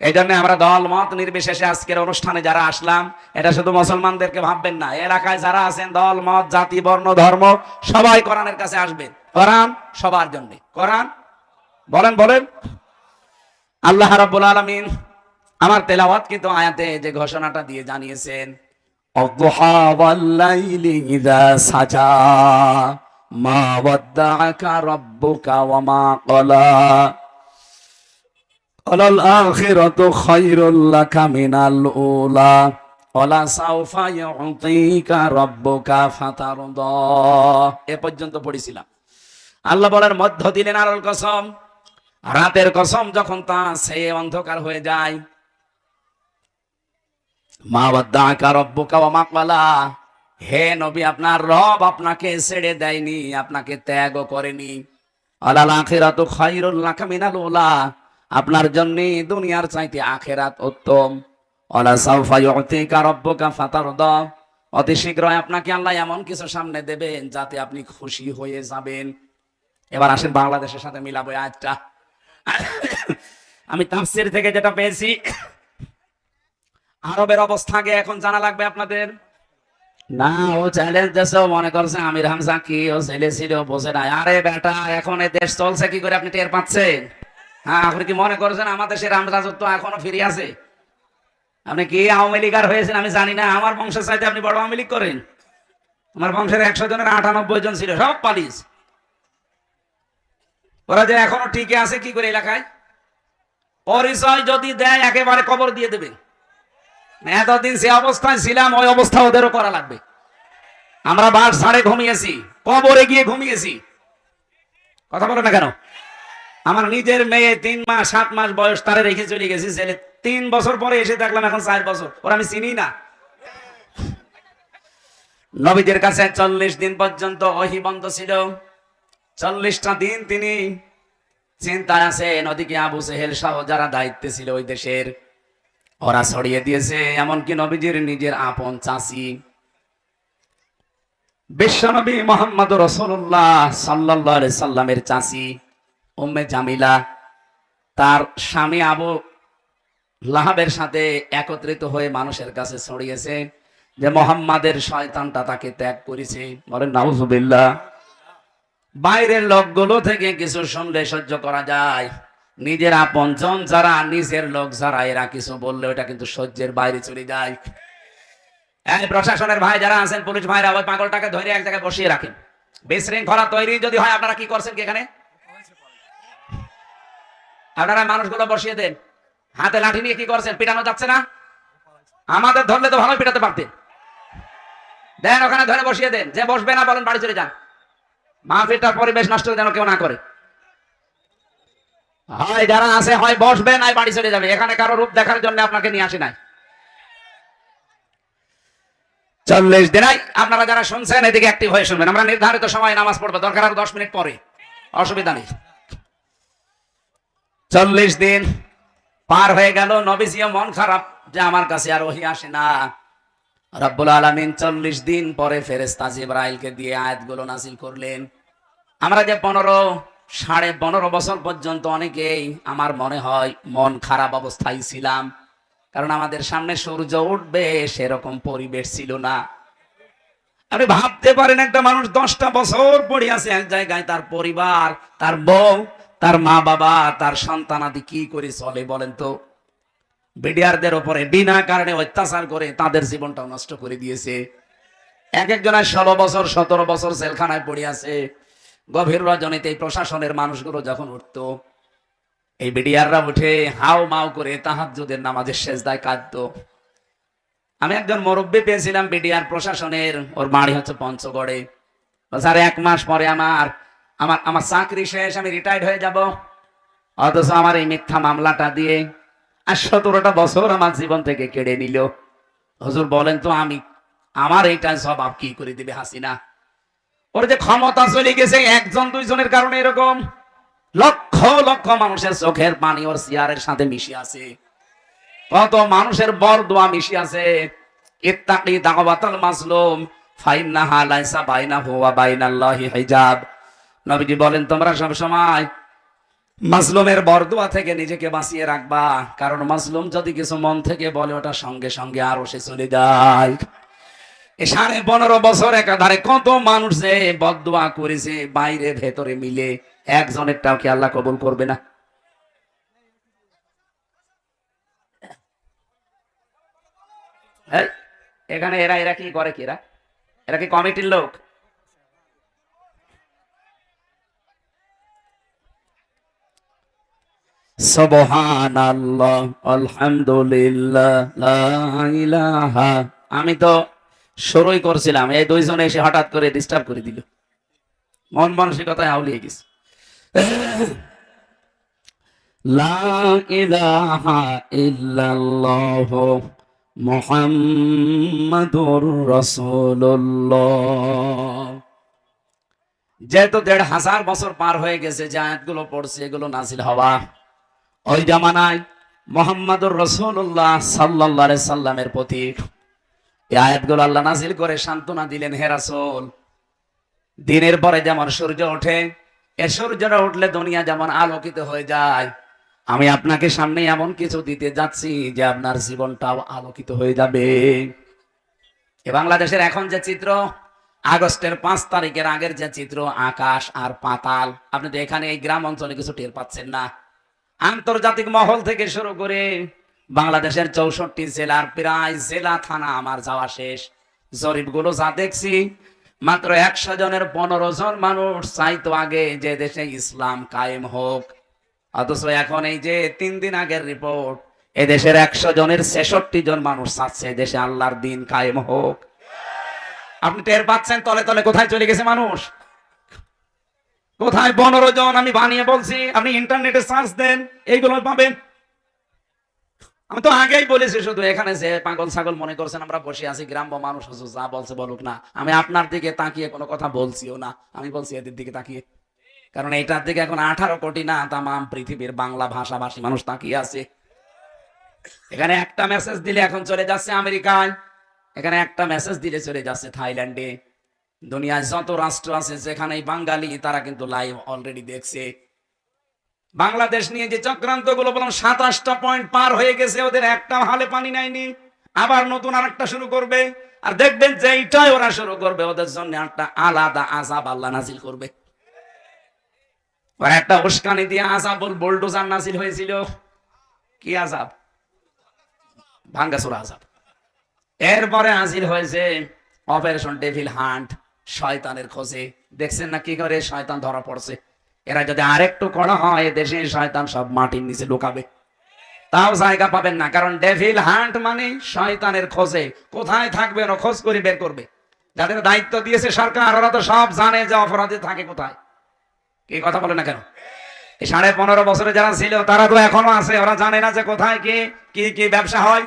এই জন্য আমরা দল মত নির্বিশেষে আজকের অনুষ্ঠানে যারা আসলাম, এটা শুধু মুসলমানদেরকে ভাববেন না, এলাকায় যারা আছেন দল মত জাতি বর্ণ ধর্ম সবাই কোরআনের কাছে আসবেন। কোরআন সবার জন্য। কোরআন বলেন বলেন। আল্লাহ রাব্বুল আলামিন আমার তেলাওয়াত কিন্তু আয়াতে যে ঘোষণাটা দিয়ে জানিয়েছেন, আদ-দুহা ওয়াল-লাইলি ইযা সাজা মা ওয়াদ্দাআকা রাব্বুকা ওয়া মা ক্বালা। ওয়ালাল আখিরাতু খায়রুল লাকা মিনাল উলা ওয়ালা সাউফা ইউতিকা রাব্বুকা ফাতারদা। এ পর্যন্ত পড়েছিলাম। আল্লাহ বলেন মধ্য দিনে নারল কসম, রাতের কসম যখন তা সে অন্ধকার হয়ে যায়। মা ওয়াদ্দাকা রাব্বুকা ওয়া মা ক্বালা, হে নবী আপনার রব আপনাকে ছেড়ে দেয়নি, আপনাকে ত্যাগও করেনি। আলাল আখিরাতু খায়রুল লাকা মিনাল উলা, আপনার জন্য দুনিয়ার চাইতে আখিরাত উত্তম। ওয়ালা সাউফা ইউতিকা রাব্বুকা ফাতারদা, অতি শীঘ্রই আপনাকে আল্লাহ এমন কিছু সামনে দেবেন যাতে আপনি খুশি হয়ে যাবেন। এবার আসেন বাংলাদেশের সাথে মিলাবো আজটা। আমি তাফসীর থেকে যেটা পেয়েছি, আরবের অবস্থা আগে এখন জানা লাগবে আপনাদের। না, ও চ্যালেঞ্জ দেশে মনে করছে আমির হামজা কি ও ছেলে ছিল বোঝে না। আরে বেটা, এখন এই দেশ চলছে কি করে আপনি টের পাচ্ছেন? হ্যাঁ, আপনি কি মনে করছেন আমার দেশের রাজত্ব এখনো ফিরে আছে? আপনি কি আওয়ামী লীগার হয়েছেন আমি জানি না, আমার বংশের চাইতে আপনি বড় আওয়ামী লীগ করেন। আমার বংশের 100 জনের 98 জন ছিল, সব পালিস। ওরা যে এখনো টিকে আছে কি করে এলাকায়? পরিচয় যদি দেয় একেবারে কবর দিয়ে দেবে। এতদিন যে অবস্থায় ছিলাম ওই অবস্থা ওদেরও করা লাগবে। আমরা বাস ছাড়ে ঘুমিয়েছি, কবরে গিয়ে ঘুমিয়েছি। কথা বলো না কেন? আমার নিজের মেয়ে 3 মাস 7 মাস বয়স, তারে রেখে চলে গেছি। ছেলে 3 বছর পরে এসে দেখলাম এখন 4 বছর, ওরা আমি চিনি না। নবীদের কাছে 40 দিন পর্যন্ত ওহী বন্ধ ছিল। 40টা দিন তিনি চিন্তায় আছে। নদীকে আবু জেহেল সহ যারা দায়িত্বে ছিল ওই দেশের, ওরা ছড়িয়ে দিয়েছে। এমনকি নবীজির নিজের আপন চাচি বিশ্বনবী মুহাম্মদ রাসূলুল্লাহ সাল্লাল্লাহু আলাইহি সাল্লামের চাচি উম্মে জামিলা, তার স্বামী আবু লাহাবের সাথে একত্রিত হয়ে মানুষের কাছে ছড়িয়েছে যে মুহাম্মাদের শয়তানটা তাকে ত্যাগ করেছে। বলেন নাউজুবিল্লাহ। বাইরের লোকগুলো থেকে কিছু শুনলে সহ্য করা যায়, নিজের আপনজন যারা, নিজের লোক যারা, এরা কিছু বললে ওটা কিন্তু সহ্যের বাইরে চলে যায়। এই প্রশাসনের ভাই যারা আছেন, পুলিশ ভাইরা, ওই পাগলটাকে ধরে এক জায়গায় বসিয়ে রাখেন। বিশৃঙ্খলা তৈরি যদি হয়, আপনারা কি করছেন কি এখানে? আপনারা মানুষগুলো বসিয়ে দেন। হাতে লাঠি নিয়ে কি করছেন? পিটানো যাচ্ছে না? আমাদের ধরলে তো ভালোই পিটাতে পারতেন। দেন ওখানে ধরে বসিয়ে দেন। যে বসবে না বলেন বাড়ি চলে যান। মাহফিলটার পরিবেশ নষ্ট যেন কেউ না করে। হয় যারা আছে হয় বসবে, নাই বাড়ি চলে যাবে। এখানে কারো রূপ দেখার জন্য আপনাকে নিয়ে আসি নাই। 40 দিনাই আপনারা যারা শুনছেন এদিকে অ্যাক্টিভ হয়ে শুনবেন। আমরা নির্ধারিত সময় নামাজ পড়বো, দরকার আরো 10 মিনিট পরে, অসুবিধা নেই। 40 দিন পার হয়ে গেল, নবীজিও মন খারাপ যে আমার কাছে আর ওহী আসে না। রব্বুল আলামিন 40 দিন পরে ফেরেশতা জিবরাইলকে দিয়ে আয়াতগুলো নাযিল করলেন। আমরা যে 15.5 বছর পর্যন্ত অনেকেই আমার মনে হয় মন খারাপ অবস্থায় ছিলাম, কারণ আমাদের সামনে সূর্য উঠবে সেরকম পরিবেশ ছিল না। আপনি ভাবতে পারেন একটা মানুষ 10টা বছর পড়ে আছে এক জায়গায়, তার পরিবার, তার বউ, তার মা বাবা, তার সন্তানাদি কি করে চলে বলেন তো? বিডিআরদের উপরে বিনা কারণে অত্যাচার করে তাদের জীবনটা নষ্ট করে দিয়েছে। এক একজনের 16 বছর 17 বছর জেলখানায় পড়ে আছে। গভীর রজনীতে এই প্রশাসনের মানুষগুলো যখন উঠতো, এই বিডিআররা উঠে হাও মাও করে তাহাজ্জুদের নামাজের সেজদায় কাঁদতো। আমি একজন মুরব্বী পেয়েছিলাম বিডিআর প্রশাসনের, ওর বাড়ি হচ্ছে পঞ্চগড়ে। স্যার 1 মাস পরে আমার চাকরি শেষ, আমি রিটায়ার্ড হয়ে যাব, অথচ আমার এই মিথ্যা মামলাটা দিয়ে আর 17টা বছর আমার জীবন থেকে কেড়ে নিল। হুজুর বলেন তো আমার এইটা জবাব কি করে দিবে হাসিনা? ওর যে ক্ষমতা চলে গেছে 1 2জনের কারণে, এরকম লক্ষ লক্ষ মানুষের চোখের পানি ওর চেয়ারের সাথে মিশে আছে। কত মানুষের বরদোয়া মিশে আছে। ইত্তাকি দাওয়াতাল মাজলুম ফাইন্নাহা লাইসা বাইনাহু ওয়া বাইনাল্লাহি হিজাব। নবীজি বলেন তোমরা সব সময় মাজলুমের বরদোয়া থেকে নিজেকে বাঁচিয়ে রাখবা, কারণ মাজলুম যদি কিছু মন থেকে বলে ওটা সঙ্গে সঙ্গে আরো সে চলে যায়। 15.5 বছর একাধারে কত মানুষ যে বদদোয়া করেছে বাইরে ভেতরে মিলে, একজনেরটাও কি আল্লাহ কবুল করবে না? এখানে এরা এরা কি করে? কি এরা কি কমিটির লোক? সুবহানাল্লাহ, আলহামদুলিল্লাহ, লা ইলাহা। আমি তো শুরুই করছিলাম, এই দুইজনে এসে হঠাৎ করে ডিস্টার্ব করে দিল, মন মানসিকতায় আউলিয়ে গেছে। লা ইলাহা ইল্লাল্লাহ মুহাম্মাদুর রাসূলুল্লাহ। যেহেতু ১৫০০ বছর পার হয়ে গেছে, যে আয়াতগুলো পড়ছে এগুলো নাজিল হওয়া ওই জামানায় মুহাম্মাদুর রাসূলুল্লাহ সাল্লাল্লাহু আলাইহি সাল্লামের প্রতি এই আয়াতগুলো আল্লাহ নাজিল করে সান্ত্বনা দিলেন, হে রাসূল, দিনের পরে যেমন সূর্য ওঠে, এ সূর্যটা উঠলে দুনিয়া যেমন আলোকিত হয়ে যায়, আমি আপনাকে সামনে এমন কিছু দিতে যাচ্ছি যে আপনার জীবনটাও আলোকিত হয়ে যাবে। এ বাংলাদেশের এখন যে চিত্র, আগস্টের ৫ তারিখের আগের যে চিত্র, আকাশ আর পাতাল। আপনি তো এখানে এই গ্রাম অঞ্চলে কিছু টের পাচ্ছেন না। আন্তর্জাতিক মহল থেকে শুরু করে বাংলাদেশের ৬৪ জেলার প্রায় জেলা থানা আমার যাওয়া শেষ। জরিপগুলো যা দেখছি, মাত্র ১০০ জনের ১৫ জন মানুষ চাইতো আগে যে দেশে ইসলাম কায়েম হোক, অথচ এখন এই যে ৩ দিন আগের রিপোর্ট, এদেশের ১০০ জনের ৬৬ জন মানুষ চাচ্ছে দেশে আল্লাহর দিন কায়েম হোক। আপনি টের পাচ্ছেন তলে তলে কোথায় চলে গেছে মানুষ? কোথায় ১৫ জন? আমি বানিয়ে বলছি, আপনি ইন্টারনেটে সার্চ দেন, এইগুলো পাবেন। আমি তো আগেই বলেছি, শুধু এখানে যে পাগল ছাগল মনে করছেন আমরা বসে আছি, গ্রাম্য মানুষ যা বলছে বলুক না, আমি আপনার দিকে তাকিয়ে কোনো কথা বলছিও না, আমি বলছি এদের দিকে তাকিয়ে। কারণ এইটার দিকে এখন 18 কোটি না, তামাম পৃথিবীর বাংলা ভাষাভাষী মানুষ তাকিয়ে আছে। এখানে একটা মেসেজ দিলে এখন চলে যাচ্ছে আমেরিকায়, এখানে একটা মেসেজ দিলে চলে যাচ্ছে থাইল্যান্ডে। দুনিয়ায় যত রাষ্ট্র আছে যেখানে বাঙালি, তারা কিন্তু লাইভ অলরেডি দেখছে। বাংলাদেশ নিয়ে যে চক্রান্ত গুলো বললাম, ২৭টা পয়েন্ট পার হয়ে গেছে, ওদের একটা হালে পানি নেয়নি, আবার নতুন আরেকটা শুরু করবে। আর দেখবেন যে এইটাই ওরা শুরু করবে, ওদের জন্য একটা আলাদা আযাব আল্লাহ নাজিল করবে। ওরা একটা উস্কানি দিয়ে আযাবুল বুলডোজার নাজিল হয়েছিল। কি আযাব? ভাঙ্গাচোরা আযাব। এরপরে নাজিল হয়েছে অপারেশন ডেভিল হান্ট, শয়তানের খোঁজে। দেখছেন না কি করে শয়তান ধরা পড়ছে? এরা যদি আরেকটু কড়া হয়, দেশে শয়তান সব মাটির নিচে লুকাবে, তাও জায়গা পাবেন না। কারণ ডেভিল হান্ট মানে শয়তানের খোঁজে, কোথায় থাকবে ওরা খোঁজ করে বের করবে। যাদের দায়িত্ব দিয়েছে সরকার, ওরা তো সব জানে যে অপরাধী থাকে কোথায়। কি কথা বলে না কেন? এই 15.5 বছরে যারা ছিল তারা তো এখনো আছে, ওরা জানে না যে কোথায় কি কি কি ব্যবসা হয়,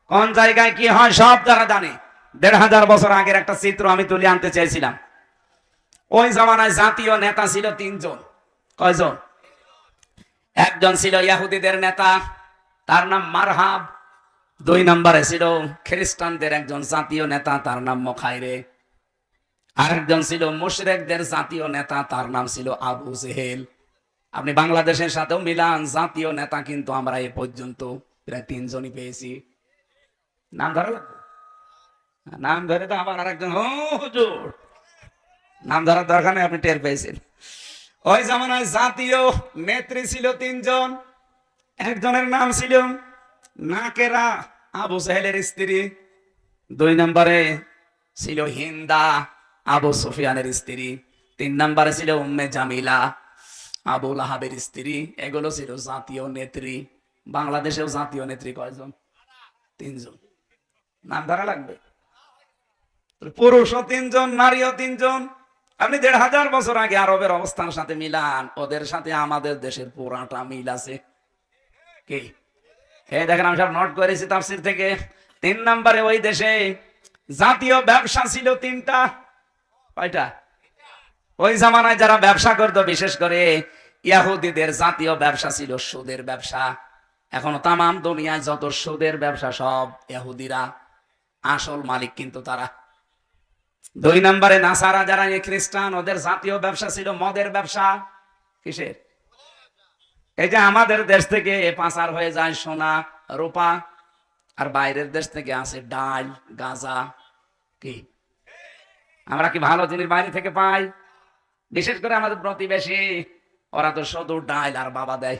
কোন জায়গায় কি হয়, সব তারা জানে। ১৫০০ বছর আগের একটা চিত্র আমি তুলে আনতে চেয়েছিলাম। ওই জামানায় জাতীয় নেতা ছিল ৩ জন। কয়জন? একজন ছিল ইহুদিদের নেতা, তার নাম মারহাব। ২ নম্বরে ছিল খ্রিস্টানদের একজন জাতীয় নেতা, তার নাম মখাইরে। আরেকজন ছিল মুশরিকদের জাতীয় নেতা, তার নাম ছিল আবু জেহেল। আপনি বাংলাদেশের সাথেও মিলান, জাতীয় নেতা কিন্তু আমরা এ পর্যন্ত প্রায় ৩ জনই পেয়েছি। নাম ধরা লাগবে? নাম ধরে তো আবার আরেকজন, হুজুর নাম ধরার দরকার নেই, আপনি টের পেয়েছেন। ওই জামানায় জাতীয় নেত্রী ছিল ৩ জন। একজনের নাম ছিল নাকেরা, আবু জেহেলের স্ত্রী। ২ নম্বরে ছিল হিন্দা, আবু সুফিয়ানের স্ত্রী। ৩ নম্বরে ছিল উম্মে জামিলা, আবু লাহাবের স্ত্রী। এগুলো ছিল জাতীয় নেত্রী। বাংলাদেশেও জাতীয় নেত্রী কয়জন? ৩ জন। নাম ধরা লাগবে? পুরুষও ৩ জন, নারীও ৩ জন। আপনি ১৫০০ বছর আগে আরবের অবস্থার সাথে মিলান, ওদের সাথে আমাদের দেশের পুরাটা মিল আছে। কি এই দেখেন, আমি সব নোট করেছি তাফসীর থেকে। ৩ নম্বরে ওই দেশে জাতীয় ব্যবসা ছিল ৩টা। কয়টা? ওই জামানায় যারা ব্যবসা করতো, বিশেষ করে ইহুদিদের জাতীয় ব্যবসা ছিল সুদের ব্যবসা। এখনো তামাম দুনিয়ায় যত সুদের ব্যবসা সব ইহুদিরা, আসল মালিক কিন্তু তারা। ২ নম্বরে নাসারা, যারা খ্রিস্টান, ওদের জাতীয় ব্যবসা ছিল মদের ব্যবসা। কিসের? এই যে আমাদের দেশ থেকে পাচার হয়ে যায় সোনা রূপা, আর বাইরের দেশ থেকে আসে ডাল গাঁজা। কি আমরা কি ভালো জিনিস বাইরে থেকে পাই? বিশেষ করে আমাদের প্রতিবেশী, ওরা তো শুধু ডাল আর বাবা দেয়।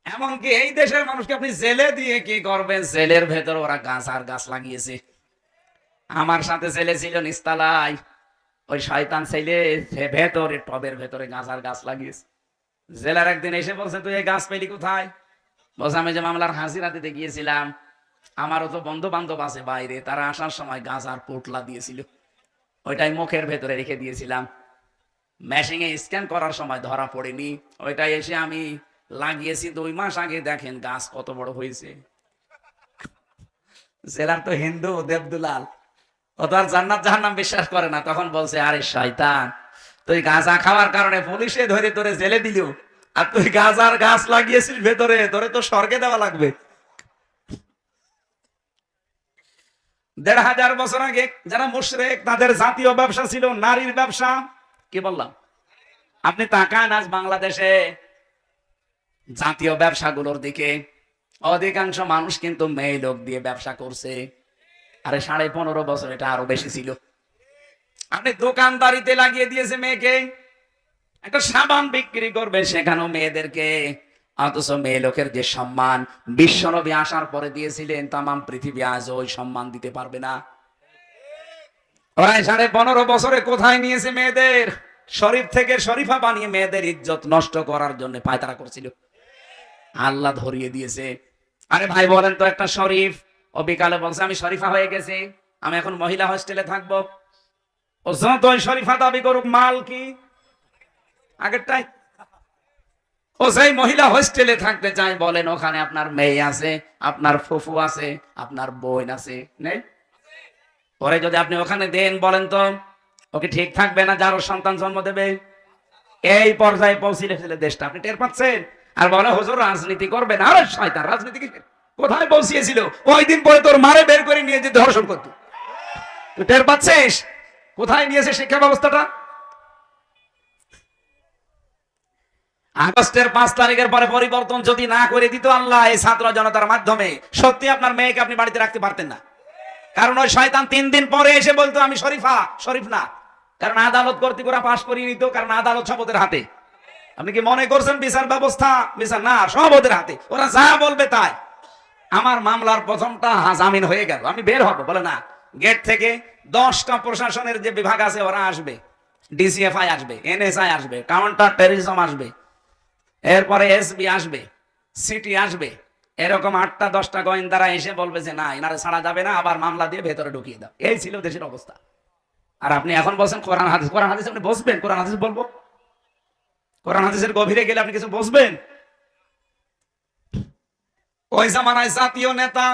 এমনকি এই দেশের মানুষকে আপনি জেলে দিয়ে কি করবেন? জেলের ভেতর ওরা গাছ আর গাছ লাগিয়েছে। আমার সাথে ছেলে ছিল নিস্তালায়, ওই শয়তান ছেলে ভেতরে টবের ভেতরে গাছ আর গাছ লাগিয়েছে। জেলার একদিন এসে বলছে তুই এই গাছ পেলি কোথায়? বলছে আমি যে মামলার হাজিরা দিতে গিয়েছিলাম, আমারও তো বন্ধু বান্ধব আছে বাইরে, তারা আসার সময় গাছ আর পোটলা দিয়েছিল, ওইটাই মুখের ভেতরে রেখে দিয়েছিলাম, মেশিনে স্ক্যান করার সময় ধরা পড়েনি, ওইটাই এসে আমি লাগিয়েছি 2 মাস আগে, দেখেন গাছ কত বড় হয়েছে। জেলার তো হিন্দু দেবদুলাল, ও তো আর জান্নাত জাহান্নাম বিশ্বাস করে না। তখন বলছে আরে শয়তান, তুই গাঁজা খাওয়ার কারণে পুলিশে ধরে তোরে জেলে দিল, আর তুই গাঁজার গাছ লাগিয়েছিস ভেতরে, তোরে তো স্বর্গে দেওয়া লাগবে। 1500 বছর আগে যারা মুশরিক, তাদের জাতীয় ব্যবসা ছিল নারীর ব্যবসা। কি বললাম? আপনি তাকান আজ বাংলাদেশে জাতীয় ব্যবসাগুলোর দিকে, অধিকাংশ মানুষ কিন্তু মেয়ে লোক দিয়ে ব্যবসা করছে। আরে 15.5 বছর এটা আরো বেশি ছিল। আপনি দোকানদারিতে লাগিয়ে দিয়েছে মেয়েকে, একটা সাবান বিক্রি করবে সেখানেও মেয়েদেরকে, অথচ মেয়ে লোকের যে সম্মান বিশ্বনবী আসার পরে দিয়েছিলেন, তামাম পৃথিবী আজ ওই সম্মান দিতে পারবে না। ওরা 15.5 বছরে কোথায় নিয়েছে মেয়েদের? শরীফ থেকে শরীফা বানিয়ে মেয়েদের ইজ্জত নষ্ট করার জন্য পায়তারা করছিল, আল্লাহ ধরিয়ে দিয়েছে। আরে ভাই বলেন তো, একটা শরীফ ও বিকালে বলছে আমি শরীফা হয়ে গেছি, আমি এখন মহিলা হোস্টেলে থাকবো। ও যতই শরীফা দাবি করুক, মাল কি আগেরটাই। ও সেই মহিলা হোস্টেলে থাকতে চায়, বলেন ওখানে আপনার মেয়ে আছে, আপনার ফুফু আছে, আপনার বোন আছে, নেই? পরে যদি আপনি ওখানে দেন, বলেন তো ওকে ঠিক থাকবে না যার সন্তান জন্ম দেবে? এই পর্যায়ে পৌঁছিলে দেশটা, আপনি টের পাচ্ছেন? আর বলে হুজুর রাজনীতি করবে না। আরে শয়তান, রাজনীতি কোথায় পৌঁছিয়েছিল? কয়দিন পরে তোর মারে বের করে নিয়ে যে ধর্ষণ করতো, তুই টের পাচ্ছিস কোথায় নিয়েছে শিক্ষা ব্যবস্থাটা? আগস্টের 5 তারিখের পরে পরিবর্তন যদি না করে দিত আল্লাহ এই ছাত্র জনতার মাধ্যমে, সত্যি আপনার মেয়েকে আপনি বাড়িতে রাখতে পারতেন না। কারণ ওই শয়তান 3 দিন পরে এসে বলতো আমি শরীফা, শরীফ না। কারণ আদালত কর্তৃক ওরা পাশ করিয়ে নিত, কারণ আদালত সব ওদের হাতে। আপনি কি মনে করছেন বিচার ব্যবস্থা? বিচার না, সব ওদের হাতে, ওরা যা বলবে তাই। আমার মামলার প্রথমটা জামিন হয়ে গেল, আমি বের হব, বলে না, গেট থেকে 10টা প্রশাসনের যে বিভাগ আছে ওরা আসবে, ডিসিএফআই আসবে, এনএসআই আসবে, কাউন্টার টেররিজম আসবে, এরপরে এসবি আসবে, সিটি আসবে, এরকম 8টা 10টা গোয়েন্দারা এসে বলবে যে না এনারে ছাড়া যাবে না, আবার মামলা দিয়ে ভেতরে ঢুকিয়ে দাও। এই ছিল দেশের অবস্থা। আর আপনি এখন বলছেন কোরআন হাদিস, কোরআন হাদিস আপনি বসবেন? কোরআন হাদিস বলবো? কোরআন হাদিসের গভীরে গেলে আপনি কিছু বসবেন? ওই জামানায় জাতীয় নেতা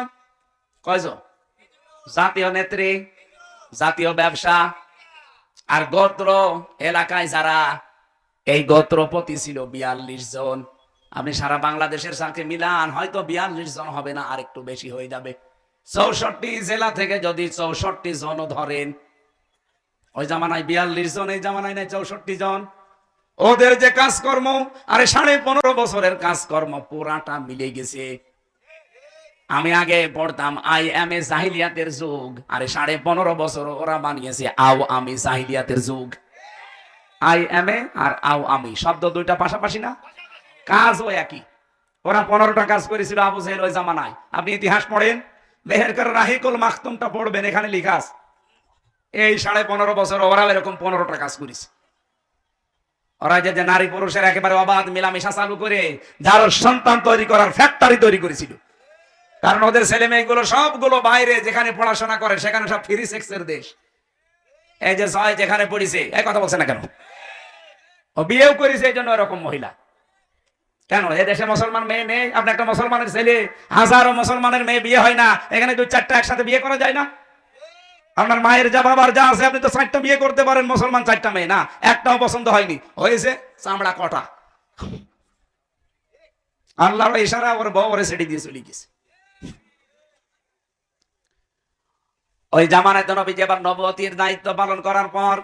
কয়জন? জাতীয় নেত্রী, জাতীয় ব্যবসা, আর গোত্র এলাকায় যারা, এই গোত্রপতি ছিল 42 জন। আপনি সারা বাংলাদেশের সাথে মিলান, হয়তো 42 জন হবে না, আর একটু বেশি হয়ে যাবে। 64 জেলা থেকে যদি 64 জন ধরেন, ওই জামানায় 42 জন, এই জামানায় নাই 64 জন। ওদের যে কাজকর্ম, আরে 15.5 বছরের কাজকর্ম পুরাটা মিলে গেছে। আমি আগে পড়তাম IMA জাহিলিয়াতের যুগ, আরে 15.5 বছর ওরা বানিয়েছে আওয়ামী জাহিলিয়াতের যুগ। IMA আর আওয়ামী শব্দ দুইটা পাশাপাশি না, কাজও একই। ওরা 15টা কাজ করেছিল আবু জেহেল ওই জামানায়। আপনি ইতিহাস পড়েন, মেহেরকার রাহিকুল মাখতুমটা পড়বেন, এখানে লেখা আছে এই 15.5 বছর ওরা এরকম 15টা কাজ করেছে। ওরা যে নারী পুরুষের একেবারে অবাধ মেলামেশা চালু করে যার সন্তান তৈরি করার ফ্যাক্টরি তৈরি করেছিল। কারণ ওদের ছেলে মেয়েগুলো সবগুলো বাইরে যেখানে পড়াশোনা করে সেখানে সব ফ্রি সেক্সের দেশ। এই যে জয় যেখানে পড়িছে, এই কথা বলছে না কেন? ও বিয়েও করেছে এই জন্য এরকম মহিলা। কেন এ দেশে মুসলমান মেয়ে নেই? আপনি একটা মুসলমানের ছেলে, হাজারো মুসলমানের মেয়ে বিয়ে হয় না, এখানে 2-4টা একসাথে বিয়ে করা যায় না? আপনার মায়ের যা বাবার যা আছে, আপনি তো 4টা বিয়ে করতে পারেন, মুসলমান 4টা মেয়ে না, একটাও পছন্দ হয়নি, হয়েছে চামড়া কটা। আল্লাহর ইশারা ওর বউ ওরে ছেড়ে দিয়ে চলে গেছে। ওই জামানায় তো নবীজি আবার নবুয়তির দায়িত্ব পালন করার পর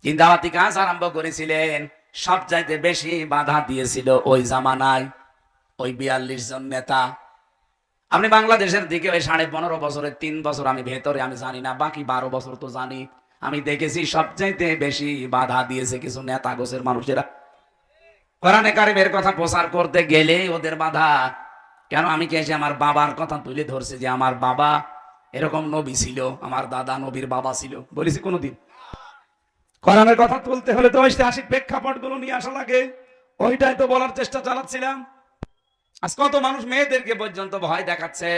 দাওয়াতি কাজ আরম্ভ করেছিলেন। সবচাইতে বেশি বাধা দিয়েছিল ওই জামানায় ওই 42 জন নেতা। আপনি বাংলাদেশের দিকে ওই 15.5 বছরের 3 বছর আমি ভেতরে, আমি জানি না, বাকি 12 বছর তো জানি। আমি দেখেছি সবচাইতে বেশি বাধা দিয়েছে কিছু নেতা গোছের মানুষেরা। কোরআনে কারিমের কথা প্রচার করতে গেলে ওদের বাধা। কেন? আমি কি এসে আমার বাবার কথা তুলে ধরছে যে আমার বাবা এরকম নবী ছিল, আমার দাদা নবীর বাবা ছিল, বলেছি কোনোদিন? কোরআনের কথা তুলতে হলে তো ঐতিহাসিক প্রেক্ষাপট গুলো নিয়ে আসা লাগে। ওইটাই তো বলার চেষ্টা চালাচ্ছিলাম। আজ কত মানুষ মেয়েদেরকে পর্যন্ত ভয় দেখাচ্ছে,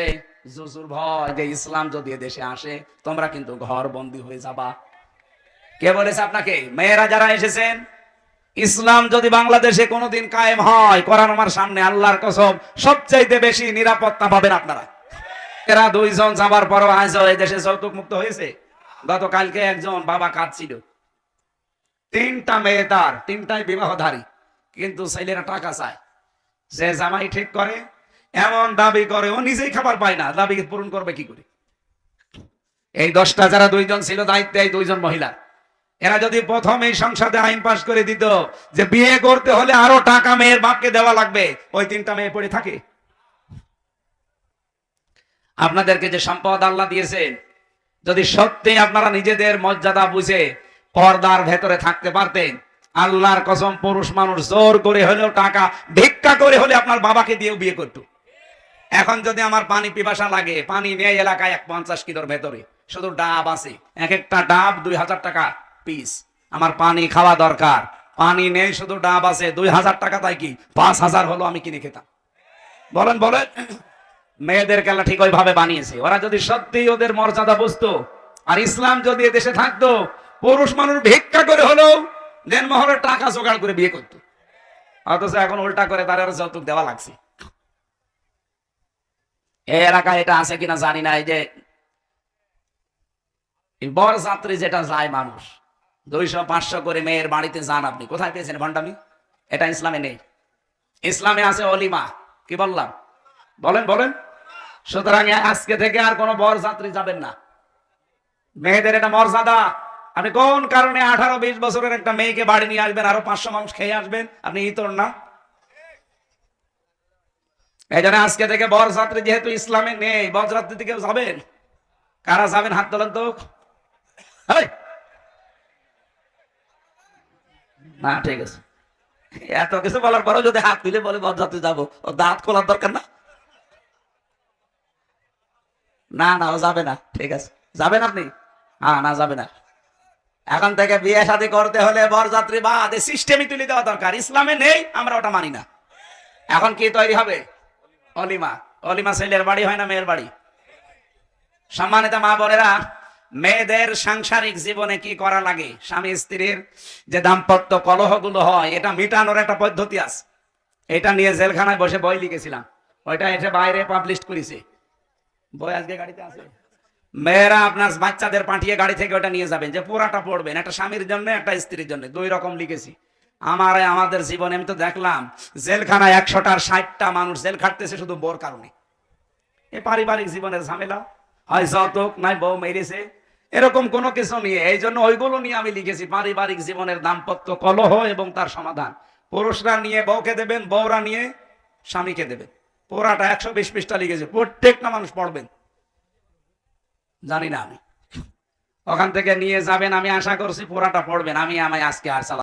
জুজুর ভয়, যে ইসলাম যদি দেশে আসে তোমরা কিন্তু ঘর বন্দী হয়ে যাবা। কে বলেছে আপনাকে? মেয়েরা যারা এসেছেন, ইসলাম যদি বাংলাদেশে কোনোদিন কায়েম হয়, কোরআন আমার সামনে, আল্লাহর কসম সবচাইতে বেশি নিরাপত্তা পাবেন আপনারা। এরা দুইজন যাবার পর আজ এই দেশে যৌতুক মুক্ত হয়েছে। গতকালকে একজন বাবা কাঁদছিল, 3টা মেয়ে তার, 3টাই বিবাহধারী, কিন্তু ছেলেরা টাকা চায়। যে জামাই ঠিক করে এমন দাবি করে, ও নিজেই খাবার পায় না, দাবি পূরণ করবে কি করে? এই 10টা যারা 2জন ছিল দায়িত্বে, এই 2জন মহিলা, এরা যদি প্রথমে সংসদে আইন পাশ করে দিত যে বিয়ে করতে হলে আরো টাকা মেয়ের বাপকে দেওয়া লাগবে, ওই 3টা মেয়ে পড়ে থাকে। আপনাদেরকে যে সম্পদ আল্লাহ দিয়েছেন, যদি সত্যি আপনারা নিজেদের মর্যাদা বুঝে পর্দার ভেতরে থাকতে পারতেন, আল্লাহর কসম পুরুষ মানুষ জোর করে হলেও টাকা ভিক্ষা করে হলে আপনার বাবাকে দিয়েও বিয়ে করত। এখন যদি আমার পানি পিপাসা লাগে, পানি নেই এলাকায় 50 কিলোর ভেতরে, শুধু ডাব আছে, এক একটা ডাব 2000 টাকা পিস। আমার পানি খাওয়া দরকার, পানি নেই, শুধু ডাব আছে, 2000 টাকা, তাই কি 5000 হলো আমি কিনে খেতাম? বলেন বলেন। মেয়েদের খেলা ঠিক ওইভাবে বানিয়েছে। ওরা যদি সত্যি ওদের মর্যাদা বুঝতো, আর ইসলাম যদি এদেশে থাকতো, পুরুষ মানুষ ভিক্ষা করে হলেও দেনমোহরের টাকা জোগাড় করে বিয়ে করতো। অথচ এখন উল্টা করে তার যৌতুক দেওয়া লাগছে। এই এলাকায় এটা আছে কিনা জানি না, এই যে বরযাত্রী যেটা যায় মানুষ 200-500 করে মেয়ের বাড়িতে যান, আপনি কোথায় পেয়েছেন ভণ্ডামি? এটা ইসলামে নেই। ইসলামে আছে অলিমা। কি বললাম? বলেন বলেন। সুতরাং আজকে থেকে আর কোনো বরযাত্রী যাবেন না। মেয়েদের এটা মর্যাদা। আপনি কোন কারণে 18-20 বছরের একটা মেয়েকে বাড়ি নিয়ে আসবেন, আরো 500 মানুষ খেয়ে আসবেন? আপনি ইতর না। এই জন্য আজকে থেকে বরযাত্রী যেহেতু ইসলামে নেই, বরযাত্রী থেকে যাবেন? কারা যাবেন হাত তোলেন তো। না ঠিক আছে, এত কিছু বলার পরেও যদি হাত তুলে বলে বরযাত্রী যাবো, ও দাঁত খোলার দরকার না? না না, ও যাবে না। ঠিক আছে, যাবেন আপনি? হ্যাঁ, না যাবে না। এখন থেকে বিয়ে শাদী করতে হলে বরযাত্রী বাদ, সিস্টেমই তুলে দেওয়া দরকার। ইসলামে নেই, আমরা ওটা মানি না। এখন কি তৈরি হবে? অলিমা। অলিমা ছেলের বাড়ি হয় না মেয়ের বাড়ি? সম্মানিত মা বোনেরা, মেয়েদের সাংসারিক জীবনে কি করা লাগে, স্বামী স্ত্রীর যে দাম্পত্য কলহগুলো হয়, এটা মিটানোর একটা পদ্ধতি আছে। এটা নিয়ে জেলখানায় বসে বই লিখেছিলাম, ওইটা এসে বাইরে পাবলিশ করেছে। বই আজকে গাড়িতে আছে। মেয়েরা আপনার বাচ্চাদের পাঠিয়ে গাড়ি থেকে ওটা নিয়ে যাবেন, যে পুরাটা পড়বেন, একটা স্বামীর জন্য একটা স্ত্রীর জন্য, 2 রকম লিখেছি। আমাদের জীবনে আমি তো দেখলাম জেলখানায় 100টার 60টা মানুষ জেল খাটতেছে শুধু বোর কারণে। এই পারিবারিক জীবনের ঝামেলা, হয় যৌতুক, নাই বউ মেরেছে, এরকম কোনো কিছু নিয়ে। এই জন্য ওইগুলো নিয়ে আমি লিখেছি পারিবারিক জীবনের দাম্পত্য কলহ এবং তার সমাধান। পুরুষরা নিয়ে বউকে দেবেন, বউরা নিয়ে স্বামীকে দেবেন। পুরাটা 120 পৃষ্ঠা লিখেছি, প্রত্যেকটা মানুষ পড়বেন। জানি না, আমি ওখান থেকে নিয়ে যাবেন, আমি আশা করছি পুরাটা পড়বেন। আমি আজকে আর চালাতে